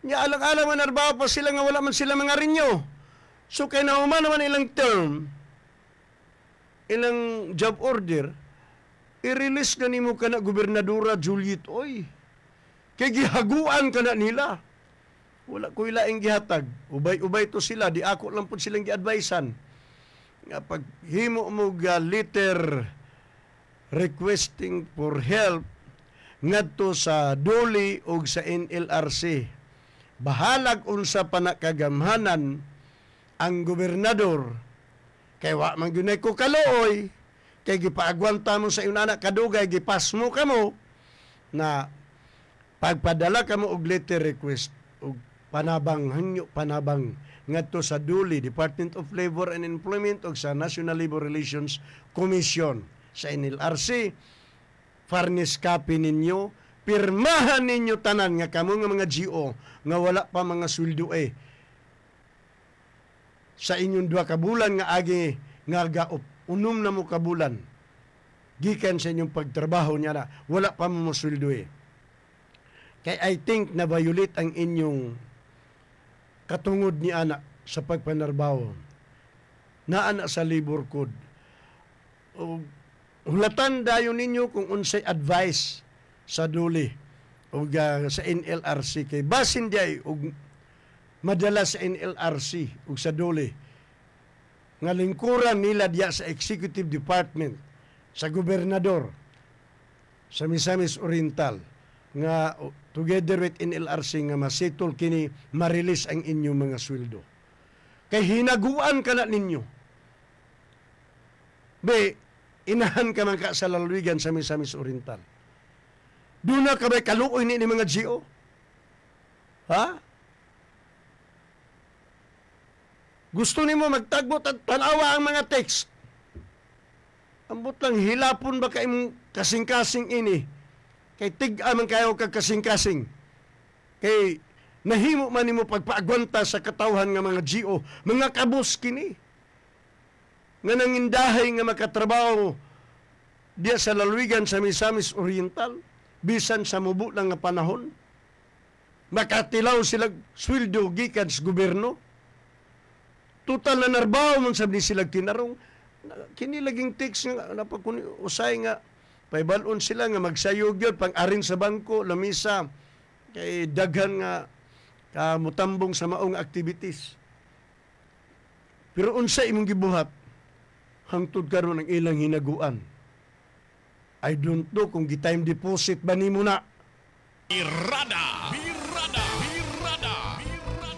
Nya alang-alang manarbaho pa sila nga wala man sila mga rinyo. So kay nauman naman ilang term, ilang job order, i-release ka nimo ka na Gobernadora Juliet Oy. Kay gihaguan ka na nila. Wala ko ilaing gihatag. Ubay-ubay to sila, di ako lang po silang gi-advisean. Nga pag himo mo letter requesting for help ngadto sa DOLI o sa NLRC. Bahalag unsa pa na kagamhanan ang gobernador kay wa man gyud ko kaluoy kay gipaagwanta mo sa iyong anak kadugay gipas mo kamo na Pagpadala ka mo og letter request og panabang ngadto sa DULI, Department of Labor and Employment o sa National Labor Relations Commission sa NLRC, fairness copy ninyo, pirmahan ninyo tanan nga kamo nga mga GO nga wala pa mga sweldo sa inyong 2 ka bulan nga agi nga gaop unom na mo ka bulan gikan sa inyong pagtrabaho niya na wala pa mo sweldo kay I think na violate ang inyong katungod ni anak sa pagpanarbaho na anak sa labor code. O hulatan dayon ninyo kung unsay advice sa DULI o sa NLRC kay basin diay og madala sa NLRC o sa DULI nga lingkuran nila diya sa executive department sa gobernador sa Misamis Oriental nga together with NLRC nga masettle kini ma-release ang inyong mga sweldo. Kay hinaguan ka na ninyo. Be, inahan ka man ka sa lalawigan sa Misamis Oriental. Doon na ka ba kaluoy ni mga GO? Ha? Gusto nimo magtagbot at tanawa ang mga text. Ambot lang, hilapon ba ka imong kasing-kasing ini? Kay tig-aman kayo kasing-kasing. Kay nahimo man nimo pagpaagwanta sa katawhan nga mga GO, mga kabos kini. Nga nangindahay nga makatrabaho diya sa lalawigan sa Misamis Oriental, bisan sa mubo lang nga panahon. Makatilaw sila sweldo gikan sa gobyerno. Total na narbaw man sabni sila kinarong. Kini laging text nga usay nga paibalon sila nga magsayog yun pang arin sa bangko, lamisa, kay daghan nga kamutambong sa maong activities. Pero unsa imong gibuhat, hangtod karon ang ilang hinaguan. I don't know kung gi-time deposit ba nimo na. Birada! Birada! Birada! Birada!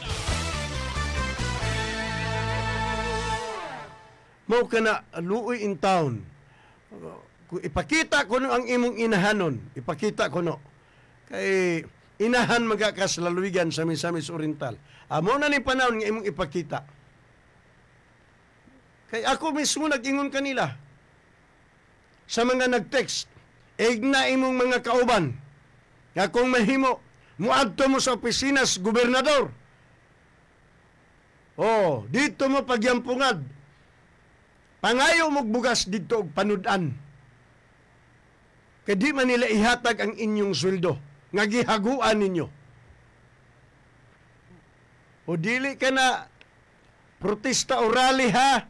Mao kana luoy in town. Kung ipakita ko no ang imong inahanon, ipakita ko no. Kay inahan magakas lalawigan sa Misamis Oriental. Amo na ni panahon nga imong ipakita. Kay ako mismo nag-ingon kanila sa mga nag-text, igna imong mga kauban nga kung mahimo, muadto mo sa opisina sa gobernador. Oh, dito mo pagyampungad. Pangayo mo bugas dito og panudan. Kaya di man nila ihatag ang inyong sweldo nga gihaguan ninyo. O dili ka na protesta o rally ha.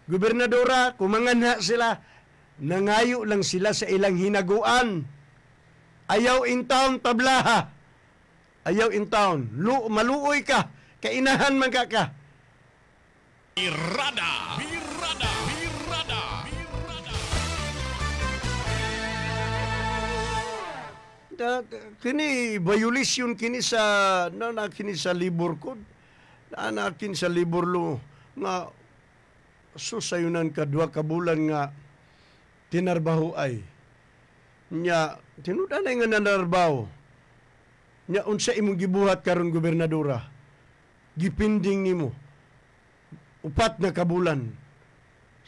Gobernadora, kumanganha sila, nangayo lang sila sa ilang hinaguan. Ayaw in town tablaha. Ayaw in town. Maluoy ka. Kainahan man ka. Birada! Birada! Birada! Kini violation kini sa kini sa labor code. Kini sa labor law nga susayunan ka 2 ka bulan nga tinarbaho ay nya tinudan ay nga nanarbaho nya unsa imong gibuhat karon gobernadora gipinding nimo 4 na ka bulan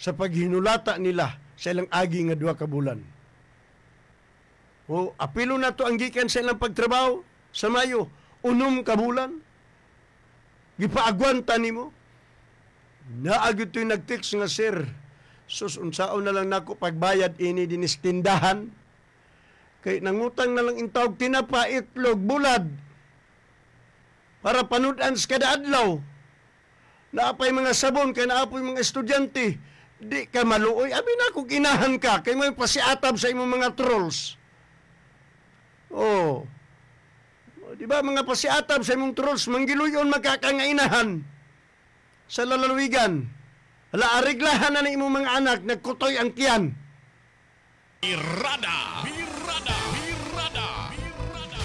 sa paghinulata nila sa ilang agi nga 2 ka bulan. O apilo na to ang gikan sa ilang pagtrabaho sa Mayo 6 ka bulan gipaagwanta nimo. Naagid to'y nag-text nga, sir, sus, unsaon na lang nako pagbayad ini dinis tindahan. Kay nangutang na lang intawag tinapa, itlog, bulad. Para panudan sa kada adlaw. Naapay mga sabon, kay naapoy mga estudyante. Di ka maluoy. Abi na kung inahan ka, kay may pasiatab sa imong mga trolls. Oh. Di ba mga pasiatab sa imong trolls, manggiluyon magkakangainahan. Sa lalawigan, ariglahan na imong mga anak, nagkutoy ang tiyan. Birada! Birada! Birada! Birada!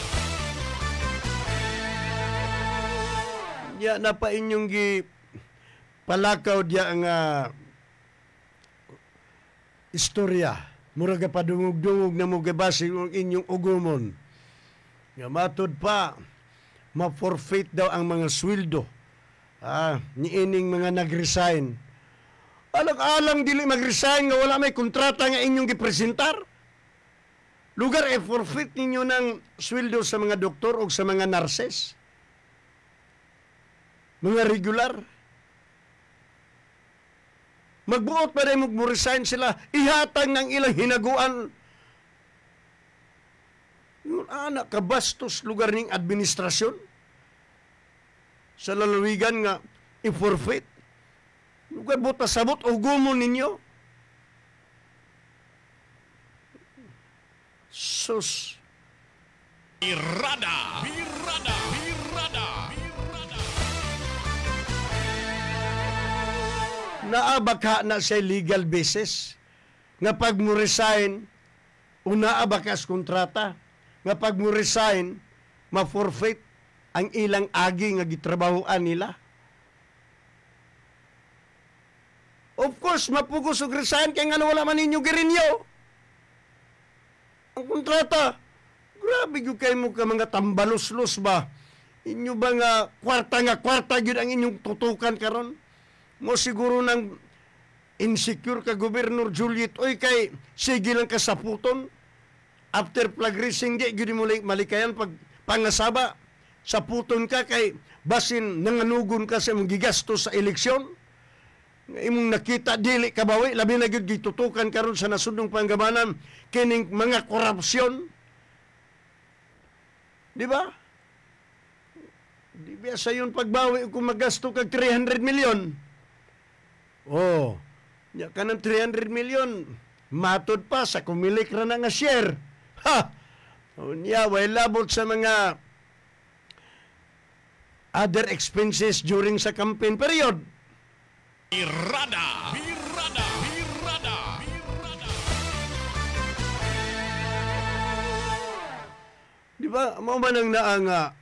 Diya na pa inyong palakaw diya nga istorya Mura ka padungog-dungog na mo gabasi ang inyong ugumon. Nga matod pa, ma-forfeit daw ang mga sweldo. Niining mga nag-resign. Alang-alang dili mag-resign nga wala may kontrata nga inyong gipresentar. Lugar forfeit ninyo ng sweldo sa mga doktor o sa mga nurses. Mga regular. Magbuot pa rin mo-resign sila, ihatag ng ilang hinaguan. Yung anak kabastos lugar ng administrasyon. Sa lalawigan nga, i-forfeit. Lugar buta sabot o gumon ninyo. Sus. Birada. Naabaka na sa legal basis. Nga pag mo resign, unaabakas kontrata. Nga pag mo resign, ma-forfeit ang ilang agi nga gitrabahoan nila. Of course, mapugos og resign kaya nga wala man ninyo girinyo. Ang kontrata, grabe yung kayo mo ka mga tambalos-los ba? Inyo ba nga kwarta yun ang inyong tutukan karon? Mo siguro nang insecure ka Gobernador Juliet, oy kay sige lang ka sa puton. After flag raising, di yun mo malikayan pag pangasaba. Sa puton ka kay basin nanganugon ka sa mong gigasto sa eleksyon. Imong nakita dili kabawi labi na gyud gitutukan karon sa nasudnong panggamanan kining mga korupsyon. Di ba? Di biasa yun pagbawi kung magasto kag 300 milyon. Oh, nya kanang 300 milyon matod pa sa kumilik ra na nga share. Ha. Unya way labot sa mga other expenses during sa campaign period. Birada. Di ba, mao man ang naanga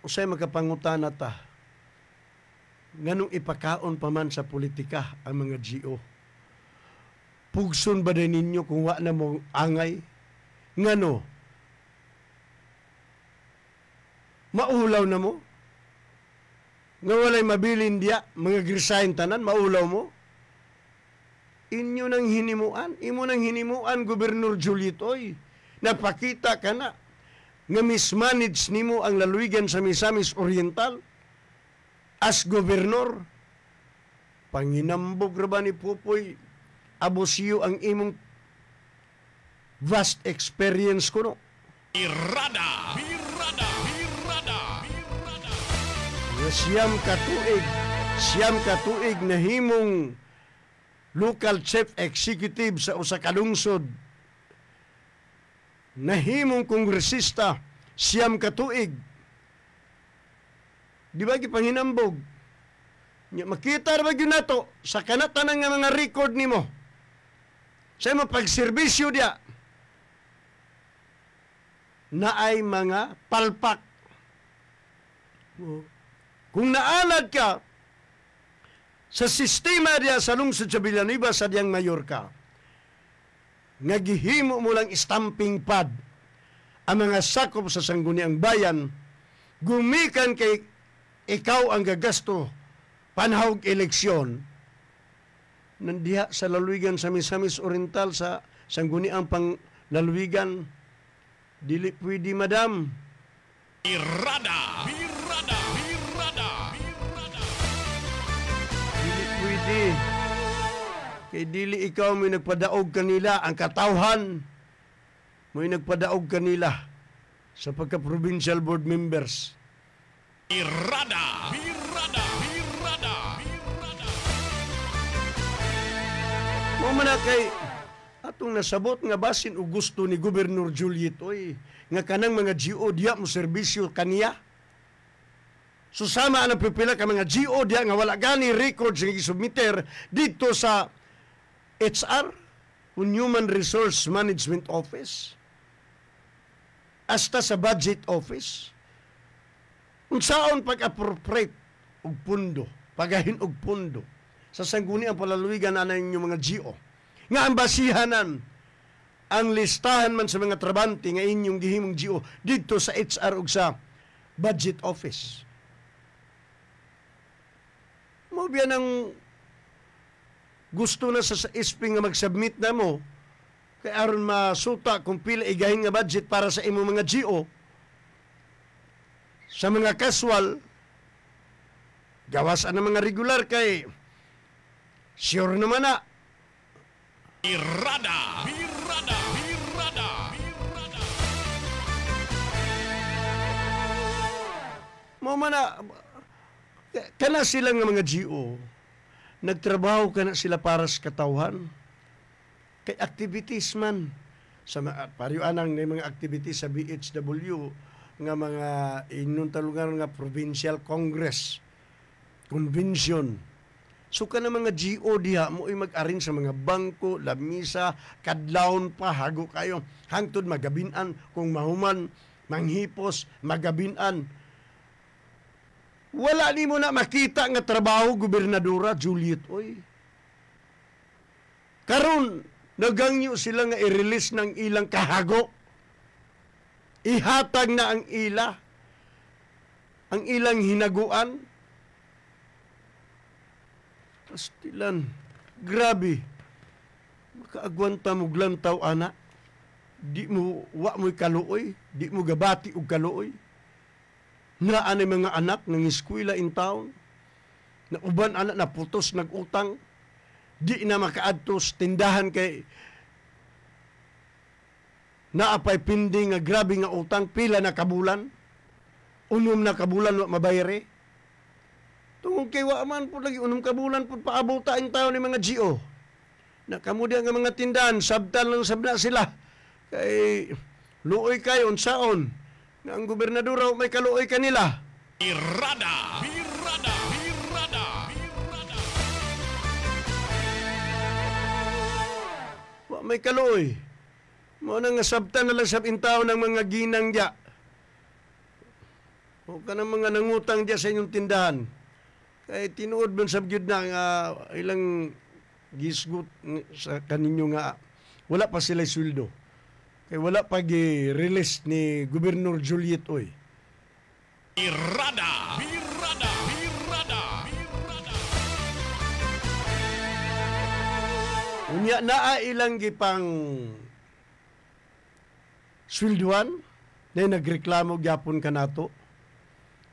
usay makapangutan ta. Nganong ipakaon pa man sa politika ang mga GO. Pugson ba din ninyo kung wa na mo angay? Ngano? Maulaw na mo? Nga walay mabilin diya, mga grisahin tanan, maulaw mo? Inyo nang hinimuan, imo nang hinimuan, Gobernador Julitoy. Napakita ka na, nga mismanage nimo ang lalawigan sa Misamis Oriental as gobernador. Panginambog ra ba ni Pupoy Abosio ang imong vast experience kuno? Birada. Siyam katuig na himong local chief executive sa usa ka lungsod. Nahimong kongresista, siyam katuig. Di ba gipanginambog? Makita ra ba gyud nato sa kanatanan nga mga record nimo? Sa imong pagserbisyo diya na ay mga palpak. Kung naanad ka sa sistema diya sa lungsod sa Villanueva sa diyang mayor ka, nga gihimo mo lang stamping pad ang mga sakop sa sangguniang bayan, gumikan kay ikaw ang gagasto panahog eleksyon, nandiha sa lalawigan sa Misamis Oriental sa sangguniang pang lalawigan, dili pwede madam. Birada. Dili pwede. Kay dili ikaw may nagpadaog kanila ang katawhan. May nagpadaog kanila sa pagka-provincial board members. Birada. Mamana kay atong nasabot nga basin o gusto ni Gobernador Juliet oy nga kanang mga GO diya mo serbisyo kaniya. Susama ang pipila ka mga GO diya nga wala gani records nga isubmiter dito sa HR, Human Resource Management Office, hasta sa Budget Office. Unsaon pag-appropriate og pundo, pagahin og pundo sa sangguni ang palaluigan na inyong mga GO. Nga ang basihanan ang listahan man sa mga trabante nga inyong gihimong GO dito sa HR ug sa budget office. Mo biya nang gusto na sa SP nga mag-submit na mo kay aron masuta kung pila igahin nga budget para sa imo mga GO. Sa mga casual, gawas ang mga regular kay sure naman na Irada. Birada. Birada. Birada. mo man na kana sila nga mga GO nagtrabaho kana sila para sa katawhan kay activities man sa pariuanang na mga activities sa BHW nga mga inuntalungan nga provincial congress convention. So ka na mga GO diha mo ay mag-arin sa mga bangko, lamisa, kadlawon pa, hago kayo. Hangtod magabinan, kung mahuman, manghipos, magabinan. Wala ni mo na makita nga trabaho, Gobernadora Juliet, oy. Karon nagangyo sila nga i-release ng ilang kahago. Ihatag na ang ilang hinaguan. Pastilan, grabe. Makaagwanta mo glantaw, ana. Di mo, wa mo'y kaluoy. Di mo gabati og kaluoy. Na anay mga anak ng eskwela in town. Na uban anak na putos nag-utang. Di na makaadtos tindahan kay naapay pinding nga grabe nga utang. Pila na kabulan. Unom na kabulan wa mabayre. Tungkol kay waaman po lagi, unong kabulan po paabot ang tao ni mga GO. Nakamudi ang mga tindahan, sabtan lang sabna sila. Kay luoy kayo, unsaon. Na ang gobernador may kaluoy kanila. Irada. Birada. Birada. Birada. Wa may kaluoy. Mo na nga sabtan na lang sabin tao ng mga ginang diya. O ka ng mga nangutang diya sa inyong tindahan. Kay tinuod man sabgyud na nga ilang gisgot sa kaninyo nga wala pa sila sweldo. Kay wala pa gi-release ni Gobernador Juliet oy. Irada. Birada. Birada. Birada. Unya naa ilang gipang swelduan na nagreklamo gyapon kanato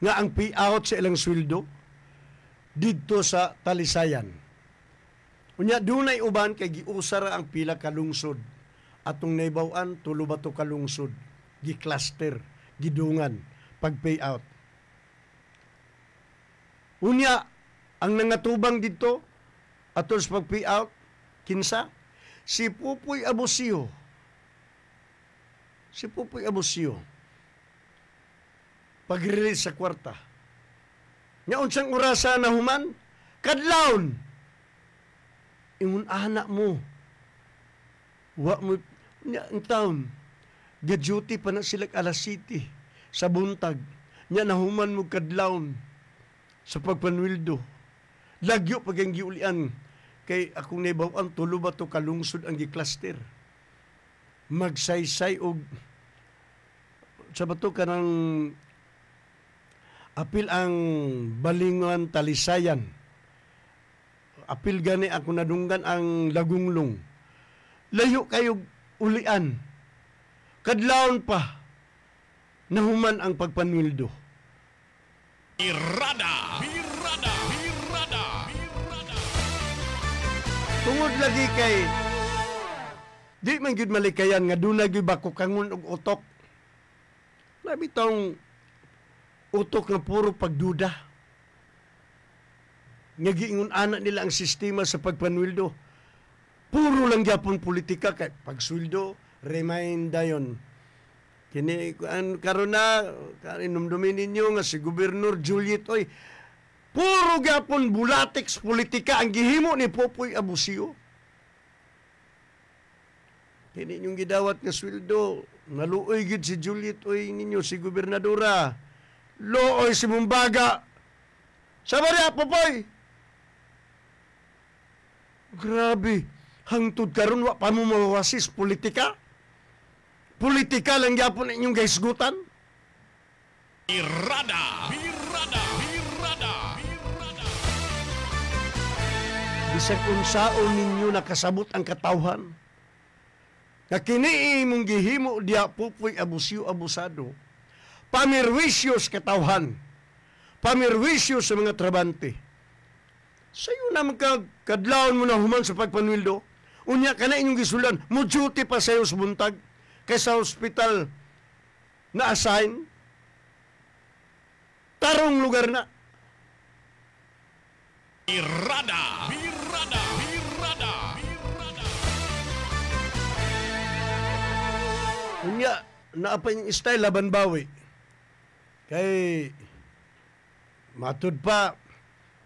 nga ang payout sa ilang sweldo dito sa Talisayan. Unya dunay uban kay giusara ang pila ka lungsod. Atong naibaw-an tulo ba to ka lungsod. Gi-cluster, gidungan pag-payout. Unya ang nangatubang dito aton sa pag-payout kinsa si Pupoy Abusio. Si Pupoy Abusio pag-release sa kwarta. Nga unsang orasa na human, kadlawon. Ingon anak mo. Wa mo nya ang taon. Ga-duty pa na sila alas 7 sa buntag. Nya nahuman mo kadlawon sa pagpanwildo. Lagyo pag ang giulian kay akong naibaw-an tulo ba to kalungsod ang gi-cluster. Magsaysay og sa bato kanang apil ang Balingon Talisayan. Apil gani ako nadunggan ang Lagunglong. Layo kayo ulian. Kadlawon pa nahuman ang pagpanwildo. Irada. Birada. Birada. Birada. Tungod lagi kay di man gyud malikayan nga dunay gyud bakukangon og utok. Labi tong utok na puro pagduda. Nga giingon anak nila ang sistema sa pagpanwildo. Puro lang gyapon politika kay pagsweldo, remind dayon. Kini karon na inumdumin ninyo nga si Gobernador Juliet oy. Puro gyapon bulatics politika ang gihimo ni Pupoy Abusio. Kini inyong gidawat nga sweldo, naluoy gid si Juliet oy ninyo si Gobernadora. Looy si Mumbaga. Sama niya, Pupoy. Grabe. Hangtod karon wa pa mo mawasis politika. Politikal ang gyapon inyong gahisgutan? Birrada. Bisag unsaon ninyo nakasabot ang katawhan, nga kini imong gihimo diya pupoy abusyo-abusado, pamirwisyo sa katawhan, pamirwisyo sa mga trabante. Sayo na magkadlawon mo na human sa pagpanwildo, unya ka na inyong gisulan, mo-duty pa sayo sa buntag, kaysa hospital na assign, tarong lugar na. Birrada. Unya, naapa yung style laban bawi. Kay, matud pa,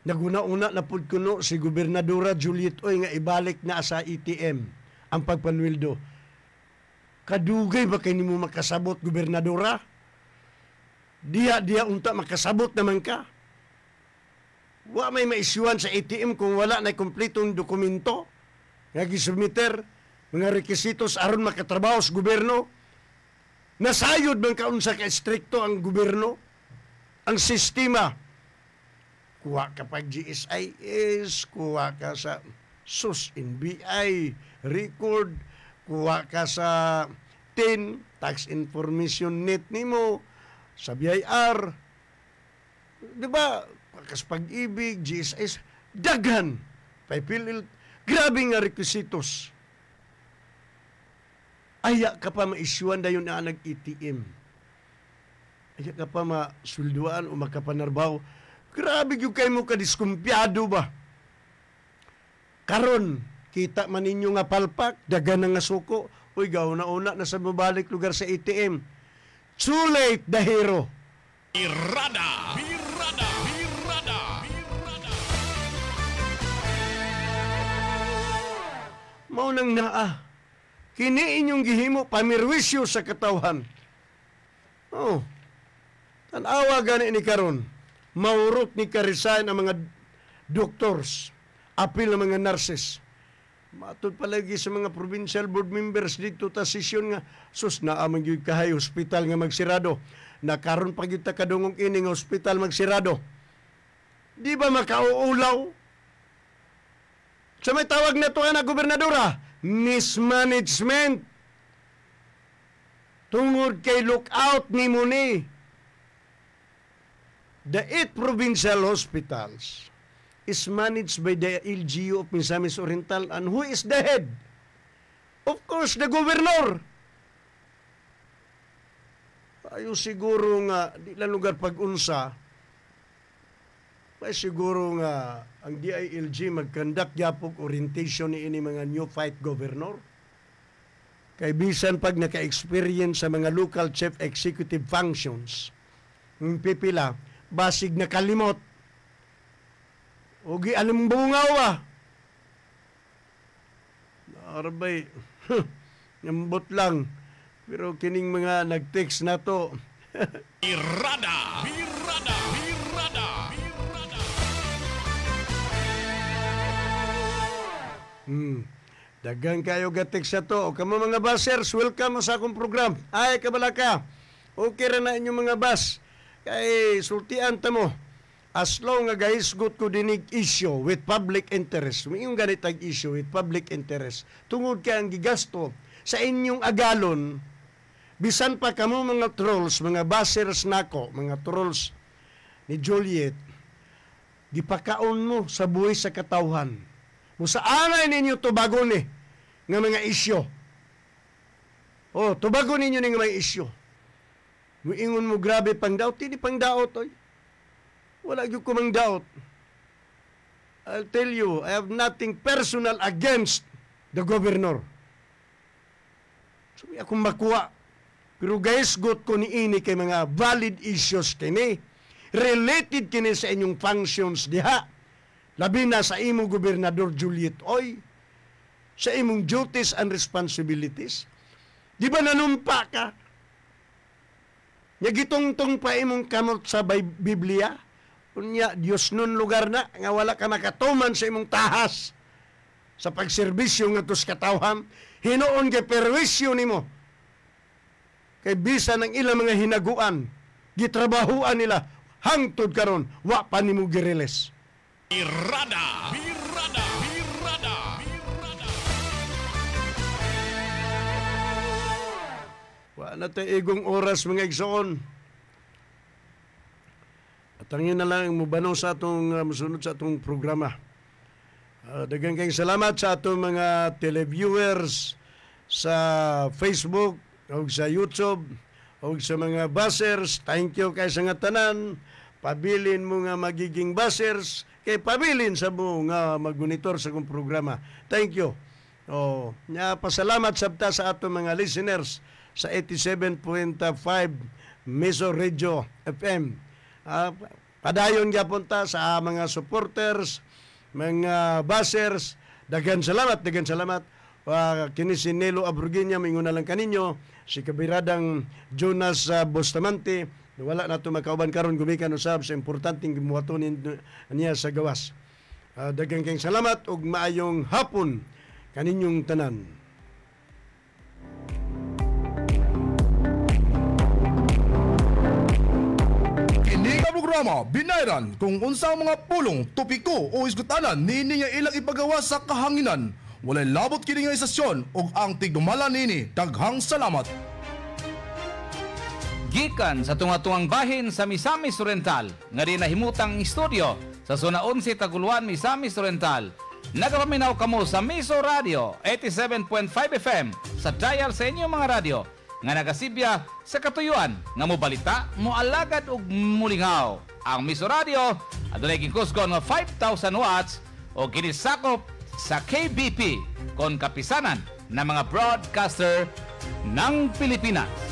naguna-una na pud kuno si Gobernadora Juliet Oy nga ibalik na sa ATM ang pagpanwildo. Kadugay ba kayo mo makasabot, Gobernadora? Diya unta makasabot naman ka. Wa may maisyuan sa ATM kung wala na kompletong dokumento nga gisubmiter, mga rekisitos aron makatrabaho sa gobyerno. Nasayod man kaunsa ka strikto ang gobyerno, ang sistema. Kuha ka pag GSIS, kuha ka sa SUS, NBI, record, kuha ka sa TIN, Tax Information Net nimo, sa BIR. Diba? Kas pag-ibig, GSIS, daghan. Paypilil, grabe nga requisitos. Aya ka pa maisyuan dayon na nag-ATM. Aya ka pa masulduan o makapanarbaw. Grabe yung kayo mo kadiskumpiyado ba? Karon, kita man ninyo nga palpak, dagan nga suko. Uy, gauna-una na sa mabalik lugar sa ATM. Too late, dahero. Birrada. Maunang naa. Kini inyong gihimo pamirwisyo sa katawhan. Oh. Tanawa gani ni karon. Maurot ni ka-resign ang mga doctors. Apil ng mga nurses. Matod palagi sa mga provincial board members dito ta sesyon nga sus naamang gyud kahay hospital nga magsirado. Nakaron pa gyud ta kadungog ini nga hospital magsirado. Di ba makauulaw? Sa may tawag na to na gobernadora, mismanagement. Tungod kay lookout ni Muni. The 8 provincial hospitals is managed by the LGU of Misamis Oriental, and who is the head? Of course, the governor. Ayo siguro nga, di lang lugar pag-unsa, ay siguro nga ang DILG mag-conduct yapog orientation ni ini mga new fight governor. Kay bisan pag naka-experience sa mga local chief executive functions, ng pipila, basig na kalimot. Ogi alimbungaw ah. Arbay, nyambot lang. Pero kining mga nag-text na to. Birrada. Dagang kayo gatik sa to. O kamo mga basers, welcome sa akong program. Ay, kabalaka. Okay ra na inyong mga bas. Kay sultian ta mo. As long nga guys, good ko dinig issue with public interest. Yung ganitag issue with public interest. Tungod ka ang gigasto sa inyong agalon, bisan pa kamo mga trolls, mga basers nako, mga trolls ni Juliet, gipakaon mo sa buhay sa katawhan. Musa anay ninyo tubago ni nga mga isyo. Oh, tubago ninyo ni nga mga isyo. Muingon mo grabe pang daot, hindi pang daot oy. Wala gyud ko mang daot. I'll tell you, I have nothing personal against the governor. So akong makuha. Pero guys, got ko ni ini kay mga valid issues kini. Related kini sa inyong functions diha. Labi na sa imong Gobernador Juliet Oy, sa imong duties and responsibilities. Di ba nanumpa ka? Nagitungtong pa imong kamot sa Biblia? Unya, Diyos nun lugar na, nga wala ka nakatuman sa imong tahas sa pagserbisyo nga tos katawham, hinoon kay perwisyo nimo. kay bisan ng ilang mga hinaguan gitrabahuan nila hangtod karon wa pa nimo gireles. Birada. Birada. Birada. Birada. Wa na tay igong oras mga igsoon. At angin na lang mubanong sa atong musunod sa atong programa. Daghang kayong salamat sa atong mga televiewers sa Facebook o sa YouTube o sa mga buzzers. Thank you kay sa nga tanan. Pabilin mo nga magiging buzzers kay pabilin sa mo nga mag-monitor sa kong programa. Thank you. Pasalamat sabta sa atong mga listeners sa 87.5 Miso Radio FM. Padayon gyapon ta sa mga supporters, mga buzzers. Daghang salamat, daghang salamat. Kini si Nelo Abrugenia, mingon na lang kaninyo, si kabiradang Jonas Bustamante, wala na ito makauban karon gumikan usab sa importanteng gimuhatonin niya sa gawas. Daghang kayong salamat ug maayong hapon kaninyong tanan. Kini nga programa binayran kung unsang mga pulong, topiko o isgutanan niini nga ilang ipagawa sa kahanginan. Walay labot kini nga istasyon ug ang tigdumala nini. Daghang salamat. Gikan sa tunga-tungang bahin sa Misamis Oriental, nga rin nahimutang istoryo sa Zona 11 Taguluan, Misamis Oriental. Nagapaminaw kamo sa Miso Radio 87.5 FM sa dial sa inyong mga radyo nga nagasibya sa katuyuan nga mobalita, moalagad ug mulingaw. Ang Miso Radio adunay gikusgon nga 5,000 watts o ginisakop sa KBP kon kapisanan ng mga broadcaster ng Pilipinas.